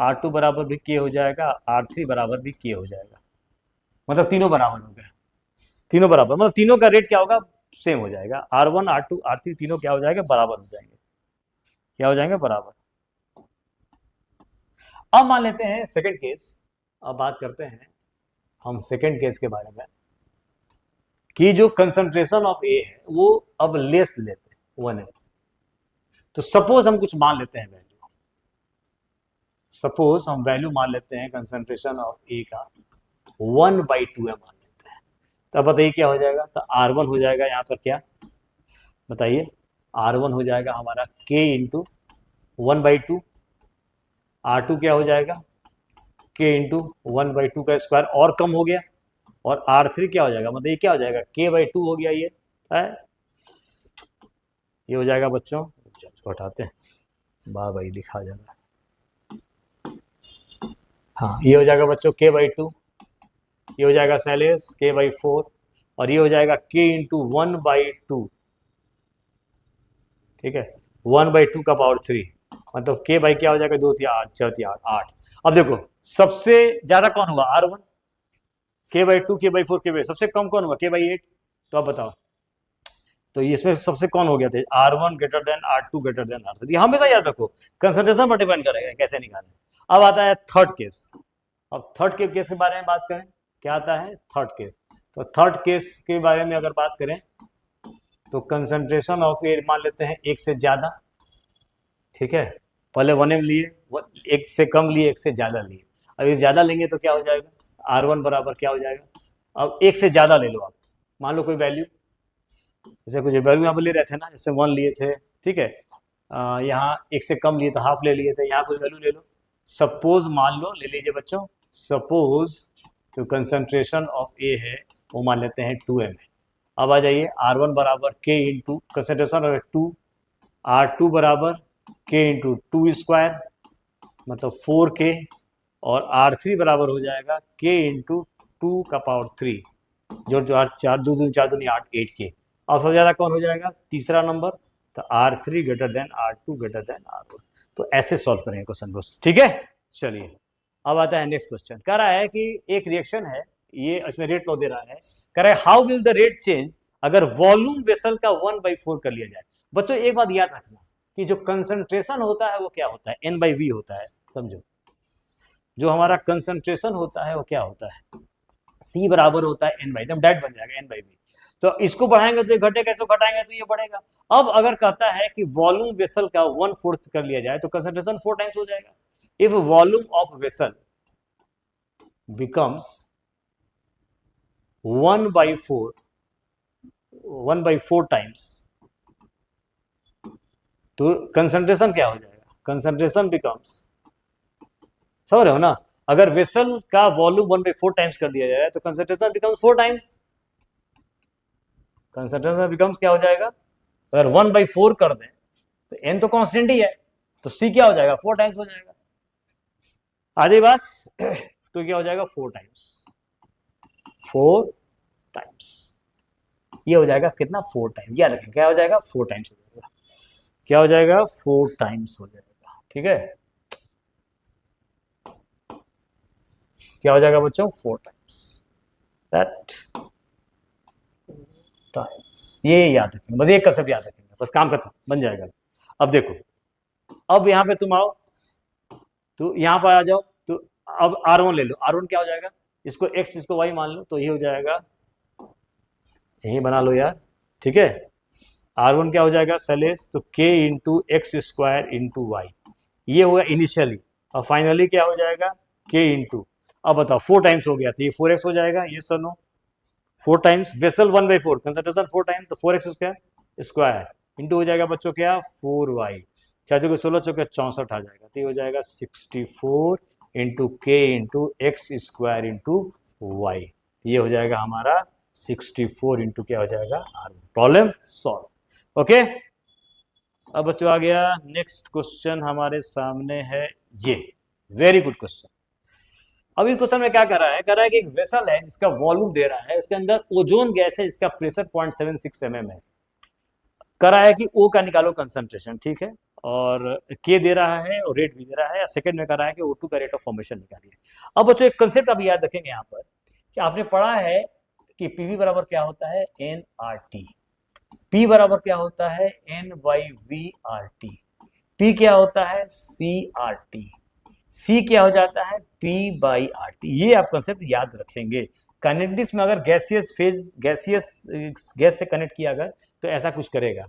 R2 बराबर भी के हो जाएगा, R3 बराबर भी के हो जाएगा, मतलब तीनों बराबर हो गए, तीनों बराबर मतलब तीनों का रेट क्या होगा सेम हो जाएगा, R1 R2 R3 तीनों क्या हो जाएगा बराबर हो जाएंगे, क्या हो जाएंगे बराबर। अब मान लेते हैं सेकंड केस, अब बात करते हैं हम सेकंड केस के बारे में कि जो कंसंट्रेशन ऑफ ए है वो अब लेस लेते हैं 1 m। तो सपोज हम कुछ मान लेते हैं वैल्यू, सपोज हम वैल्यू मान लेते हैं कंसंट्रेशन ऑफ ए का 1/2 मान लेते हैं, तब बताइए क्या हो जाएगा, तो R1 हो जाएगा यहाँ पर क्या बताइए, R1 हो जाएगा हमारा k इंटू 1/2, R2 क्या हो जाएगा k इंटू 1/2 का स्क्वायर और कम हो गया, और R3 क्या हो जाएगा मतलब ये क्या हो जाएगा k/2 हो गया, ये है ये हो जाएगा बच्चों, इसको हटाते हैं, वाह भाई लिखा जाएगा, हाँ ये हो जाएगा बच्चों k/2, ये हो जाएगा शैलेश k/4, और ये हो जाएगा k इंटू 1/2, ठीक है, 1/2 का पावर 3, मतलब k बाई क्या हो जाएगा, 2 3 8 6 3 8। अब देखो सबसे ज्यादा कौन हुआ, R1, k/2 k/4 k/8, सबसे कम कौन हुआ, k/8। तो अब बताओ, तो इसमें सबसे कौन हो गया थे, R1 greater than R2 greater than R3। हमेशा याद रखो कंसंट्रेशन पर डिपेंड करेगा कैसे निकालें। अब आता है थर्ड केस। अब थर्ड के केस के बारे में बात करें, क्या आता है थर्ड केस। तो थर्ड केस के बारे में अगर बात करें तो कंसंट्रेशन ऑफ एयर मान लेते हैं एक से ज्यादा, ठीक है, पहले 1m लिए, एक से कम लिए, एक से ज्यादा लिए। अब ये ज्यादा लेंगे तो क्या हो जाएगा, R1 बराबर क्या हो जाएगा, अब एक से ज्यादा ले लो आप, मान लो कोई वैल्यू, जैसे कुछ वैल्यू यहाँ पर ले रहे थे ना, जैसे 1 लिए थे, ठीक है, यहाँ एक से कम लिए तो हाफ ले लिए थे, यहाँ कुछ वैल्यू ले लो, सपोज मान लो, ले लीजिए बच्चों, सपोज जो कंसंट्रेशन ऑफ ए है वो मान लेते हैं 2m है। अब आ जाइए, R1 बराबर k into concentration of 2, R2 बराबर k इंटू 2 स्क्वायर मतलब 4k, और R3 बराबर हो जाएगा k इंटू 2 का पावर 3, जो 4 2 2 4 2 8 8k। अब सबसे ज्यादा कौन हो जाएगा, तीसरा नंबर, तो R3 greater than R2 greater than R1। तो ऐसे सॉल्व करेंगे क्वेश्चन को, ठीक है। चलिए अब आता है नेक्स्ट क्वेश्चन, कह रहा है कि एक रिएक्शन है, ये इसमें रेट लॉ दे रहा है, कह रहा है how will the rate change अगर वॉल्यूम वेसल का 1/4 कर लिया जाए। बच्चों एक बात याद रखना कि जो कंसंट्रेशन होता है वो क्या होता है, n/v होता है, समझो, जो हमारा कंसंट्रेशन होता है वो क्या होता है, C बराबर होता है n/, एकदम डायरेक्ट बन जाएगा n/v। तो इसको बढ़ाएंगे तो ये घटेगा, इसको घटाएंगे तो ये बढ़ेगा। अब अगर कहता है कि वॉल्यूम वेसल का 1/4 कर लिया जाए तो कंसंट्रेशन 4 टाइम्स हो जाएगा। If volume of vessel becomes 1/4 times, तो कंसंट्रेशन क्या हो जाएगा, कंसंट्रेशन बिकम्स, समझ रहे हो ना, अगर वेसल का वॉल्यूम 1/4 टाइम्स कर दिया जाए तो concentration becomes 4 times, concentration becomes क्या हो जाएगा, अगर 1/4 कर दें तो n तो कांस्टेंट ही है, तो C क्या हो जाएगा, 4 टाइम्स हो जाएगा। आधी बात, तो क्या हो जाएगा 4 टाइम्स, 4 टाइम्स, ये हो जाएगा कितना, 4 टाइम्स, याद रखें क्या हो जाएगा, 4 टाइम्स हो जाएगा, क्या हो जाएगा 4 टाइम्स हो जाएगा, ठीक है, क्या हो जाएगा बच्चों 4 टाइम्स, दैट टाइम्स, ये याद रखेंगे, बस एक कंसेप्ट याद रखेंगे, बस काम खत्म, बन जाएगा। अब देखो, अब यहां पे तुम आओ, तो यहां पर आ जाओ, तो अब R1 ले लो, R1 क्या हो जाएगा, इसको x इसको y मान लो, तो ये हो जाएगा, यही बना लो यार, ठीक है, R1 क्या हो जाएगा सैलेश, तो k into X square into Y, ये होगा इनिशियली, और फाइनली क्या हो जाएगा k इंटू, अब बताओ 4 टाइम्स हो गया तो ये 4x हो जाएगा, ये sir no 4 times, vessel 1/4 concentration 4 times, तो 4x स्क्वायर इंटू हो जाएगा बच्चों क्या 4y, 4 चौके 16 चौके 64 आ जाएगा, तो ये हो जाएगा 64 into k into X square into Y, ये हो जाएगा हमारा 64 इंटू क्या हो जाएगा R1। Problem solve, okay. अब बच्चों आ गया नेक्स्ट क्वेश्चन हमारे सामने है, ये वेरी गुड क्वेश्चन। अब इस क्वेश्चन में क्या कर रहा है, कह रहा है कि एक वेसल है जिसका वॉल्यूम दे रहा है, उसके अंदर ओजोन गैस है जिसका प्रेशर 0.76 mm है, कह रहा है कि O का निकालो कंसंट्रेशन, ठीक है, और K दे रहा है और रेट भी दे रहा है, सेकंड में कह रहा है कि O2 का रेट ऑफ फॉर्मेशन निकालिए। अब बच्चों एक कंसेप्ट आप याद रखेंगे यहाँ पर कि आपने पढ़ा है कि PV बराबर क्या होता है nRT, P बराबर क्या होता है N/V/RT, P क्या होता है CRT, C क्या हो जाता है P/RT, ये आप कंसेप्ट याद रखेंगे। काइनेटिक्स में अगर गैसियस फेज गैस से कनेक्ट किया अगर तो ऐसा कुछ करेगा।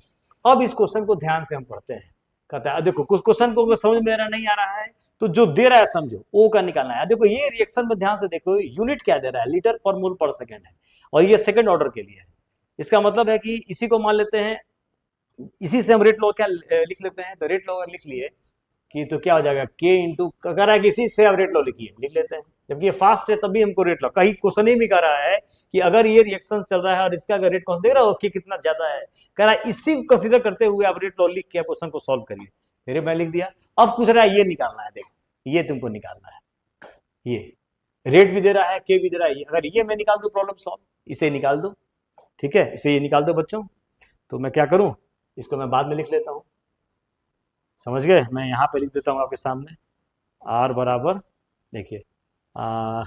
अब इस क्वेश्चन को ध्यान से हम पढ़ते हैं, कहता है देखो कुछ क्वेश्चन को समझ में नहीं आ रहा है तो जो दे रहा है समझो, O का निकालना है। देखो ये रिएक्शन में ध्यान से देखो, यूनिट क्या दे रहा है, लीटर पर मोल पर सेकेंड है, और ये सेकंड ऑर्डर के लिए है। इसका मतलब है कि इसी को मान लेते हैं, इसी से हम रेट लॉ क्या लिख लेते हैं, तो रेट लॉ अगर लिख लिए कि तो क्या हो जाएगा के इंटू कह रहा है कि इसी से आप रेट लॉ लिखिए, लिख लेते हैं, जबकि ये फास्ट है तभी हमको रेट लॉ, कहीं क्वेश्चन ही भी कह रहा है कि अगर ये रिएक्शन चल रहा है और इसका अगर रेट कौन देख रहा हो कि कितना ज्यादा है, कह रहा है इसी को कंसीडर करते हुए आप रेट लॉ लिख के क्वेश्चन को सॉल्व करिए। मेरे मैं लिख दिया। अब पूछ रहा है ये निकालना है, देखो ये तुमको निकालना है, ये रेट भी दे रहा है, के भी दे रहा है, अगर ये मैं निकाल दूं प्रॉब्लम सॉल्व, इसे निकाल दो, ठीक है, इसे ये निकाल दो बच्चों। तो मैं क्या करूं, इसको मैं बाद में लिख लेता हूं, समझ गए, मैं यहाँ पे लिख देता हूँ आपके सामने, आर बराबर, देखिए आर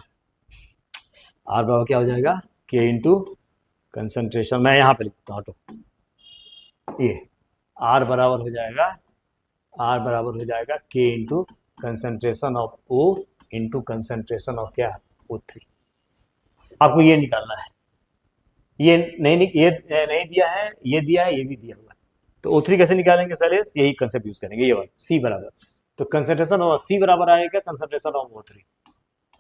बराबर क्या हो जाएगा, के इंटू कंसंट्रेशन, मैं यहाँ पे लिखता हूँ ऑटो, ये आर बराबर हो जाएगा, आर बराबर हो जाएगा k into concentration of O into concentration of क्या, O3। आपको ये निकालना है, ये नहीं, ये नहीं दिया है, ये दिया है, ये भी दिया हुआ है, तो O3 कैसे निकालेंगे सैलेस, यही कंसेप्ट यूज करेंगे, ये वाला सी बराबर, तो कंसंट्रेशन ऑफ सी बराबर आएगा कंसंट्रेशन ऑफ O3,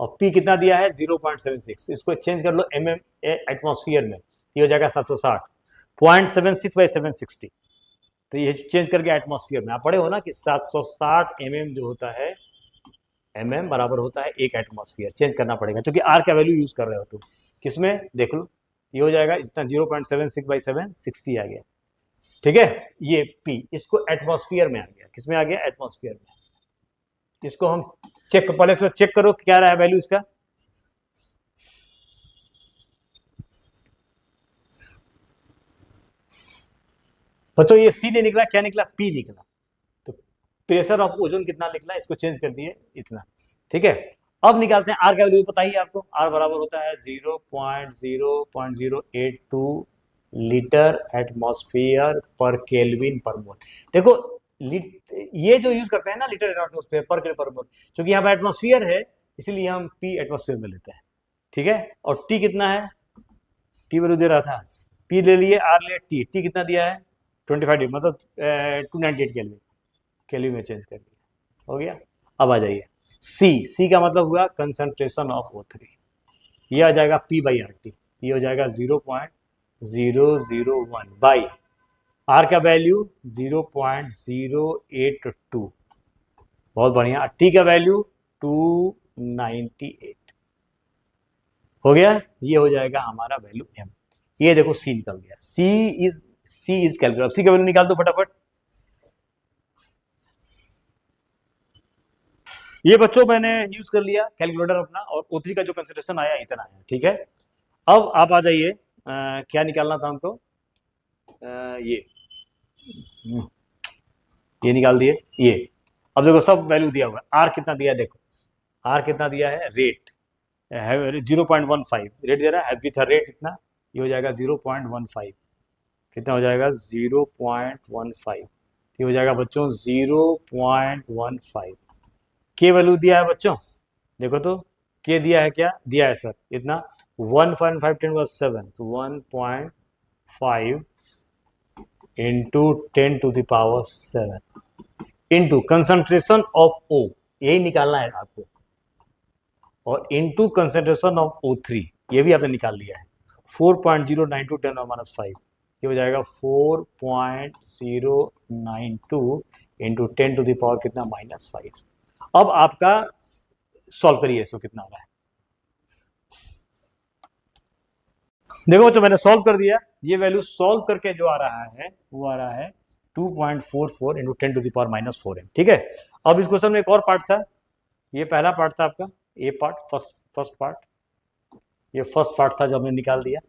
और P कितना दिया है 0.76, इसको चेंज कर लो mm एटमॉस्फेयर में, ये हो जाएगा 760, 0.76 बाई 760, तो ये चेंज करके एटमॉस्फेयर में, आप पढ़े हो ना कि 760 mm जो होता है, mm बराबर होता है 1 एटमॉस्फेयर, चेंज करना पड़ेगा क्योंकि R का वैल्यू यूज कर रहे हो तुम, किसमें देख लो, ये हो जाएगा इतना 0.76 बाई 760 आ गया, ठीक है, ये P इसको एटमॉस्फेयर में आ गया, किसमें आ गया, एटमॉस्फेयर में, इसको हम चेक, पहले इसको चेक करो क्या रहा है वैल्यू इसका, बच्चों ये सी नहीं निकला, क्या निकला, पी निकला, तो प्रेशर ऑफ ओजोन कितना निकला, इसको चेंज कर दिए इतना, ठीक है। अब निकालते हैं आर का वैल्यू, पता ही आपको, आर बराबर होता है 0.082 लीटर एटमॉस्फेयर पर केल्विन पर मोल। देखो ये जो यूज करते हैं ना लीटर एटमॉस्फेयर पर केल्विन पर मोल, क्योंकि यहाँ पर एटमॉस्फेयर है इसलिए हम पी एटमॉस्फेयर में लेते हैं, ठीक है, और टी कितना है, टी वैल्यू दे रहा था, पी ले लिए, आर ले, टी कितना दिया है 25 मतलब 298 केल्विन, केल्विन में चेंज कर दिया, हो गया। अब आ जाइए सी का मतलब हुआ कंसंट्रेशन ऑफ O3, ये आ जाएगा P बाई आर टी, ये हो जाएगा 0.001 बाई आर का वैल्यू 0.082, बहुत बढ़िया, टी का वैल्यू 298, हो गया, ये हो जाएगा हमारा वैल्यू m, ये देखो सी निकल गया, सी इज कैलकुलेटर, सी का वैल्यू निकाल दो फटाफट। ये बच्चों मैंने यूज कर लिया कैलकुलेटर अपना, और O3 का जो कंसिडरेशन आया इतना आया, ठीक है। अब आप आ जाइए, क्या निकालना था हमको, ये निकाल दिए, ये अब देखो सब वैल्यू दिया हुआ है, आर कितना दिया है, देखो आर कितना दिया है, रेट 0.15 रेट दे रहा है विथ रेट इतना, ये हो जाएगा 0.15, कितना हो जाएगा 0.15, ये हो जाएगा बच्चों 0.15, के वैल्यू दिया है बच्चों, देखो तो के दिया है, क्या दिया है सर, इतना 1.5 10 was 7, तो 1.5 into 10 to the power 7 into concentration of O, यही निकालना है आपको, और इंटू कंसंट्रेशन ऑफ O3, ये भी आपने निकाल लिया है, 4.092 10⁻⁵, ये हो जाएगा 4.092 इंटू 10 to the power कितना -5। अब आपका सॉल्व करिए इसको, कितना आ रहा है, देखो तो मैंने सॉल्व कर दिया, ये वैल्यू सॉल्व करके जो आ रहा है वो आ रहा है 2.44 into 10 to the power -4m, ठीक है। अब इस क्वेश्चन में एक और पार्ट था, ये पहला पार्ट था आपका, ए पार्ट, फर्स्ट पार्ट, ये फर्स्ट पार्ट था जो हमने निकाल दिया,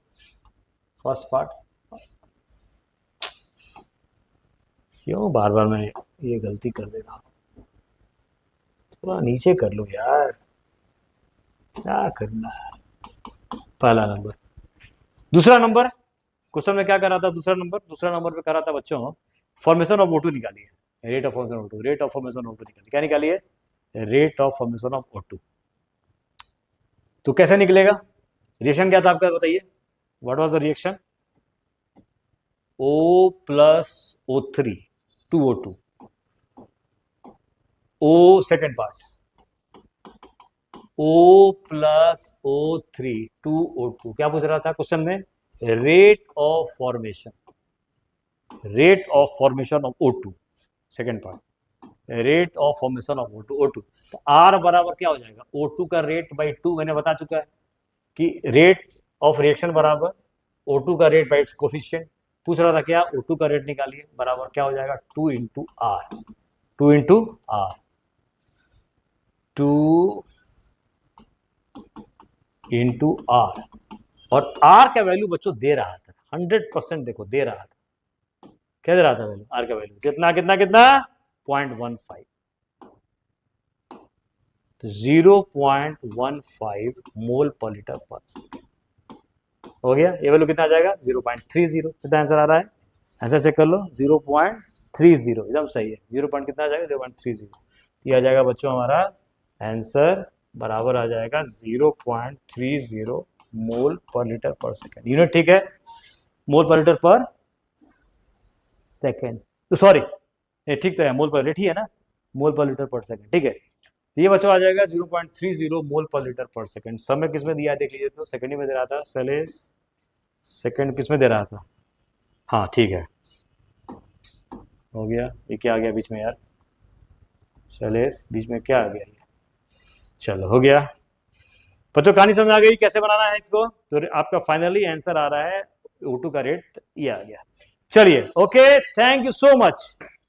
फर्स्ट पार्ट, क्यों बार बार मैं ये गलती कर दे रहा हूं, थोड़ा नीचे कर लो यार, क्या करना है, पहला नंबर, दूसरा नंबर, क्वेश्चन में क्या कर रहा था, दूसरा नंबर पे कर रहा था बच्चों, फॉर्मेशन ऑफ O2 निकालिए, rate of formation of O2, rate of formation of O2 निकालिए, क्या निकालिए, rate of formation of O2, तो कैसे निकलेगा, रिएक्शन क्या था आपका बताइए, what was the reaction, O plus O3 2O2, O second part, O plus O3 2O2, क्या पूछ रहा था क्वेश्चन में, rate of formation of O2 second part, rate of formation of O2 तो R बराबर क्या हो जाएगा, O2 का रेट बाई 2, मैंने बता चुका है कि रेट ऑफ रिएक्शन बराबर O2 का रेट बाई इट्स कोफिशिएंट। पूछ रहा था क्या, O2 का रेट निकालिए, बराबर क्या हो जाएगा, 2 into R, 2 into R, 2 into R. और आर का वैल्यू बच्चों दे रहा था 100%, देखो दे रहा था, क्या दे रहा था वैल्यू, आर का वैल्यू कितना कितना कितना 0.15, तो 0.15 मोल पर लीटर पर सेकेंड हो गया। ये वैल्यू कितना आ जाएगा, 0.30। कितना आंसर आ रहा है, आंसर चेक कर लो, 0.30 एकदम सही है। 0 पॉइंट कितना आ जाएगा, 0.30। ये आ जाएगा बच्चों हमारा आंसर बराबर आ जाएगा 0.30 मोल पर लीटर पर सेकेंड। यूनिट ठीक है, मोल पर लीटर पर सेकेंड, तो सॉरी ठीक तो है, मोल पर लीटर ही है ना, मोल पर लीटर पर सेकेंड, ठीक है। ये बच्चों आ जाएगा 0.30 मोल पर लीटर पर सेकेंड। समय किस में दिया है देख लीजिए, तो सेकंड में दे रहा था, सेलेस सेकंड किस में दे रहा था, हाँ ठीक है, हो गया। ये क्या आ गया बीच में यार, सेलेस बीच में क्या आ गया ये, चलो हो गया। बच्चों कहानी समझ आ गई कैसे बनाना है इसको, तो आपका फाइनली आंसर आ रहा है O2 का रेट ये आ गया। चलिए okay, thank you so much.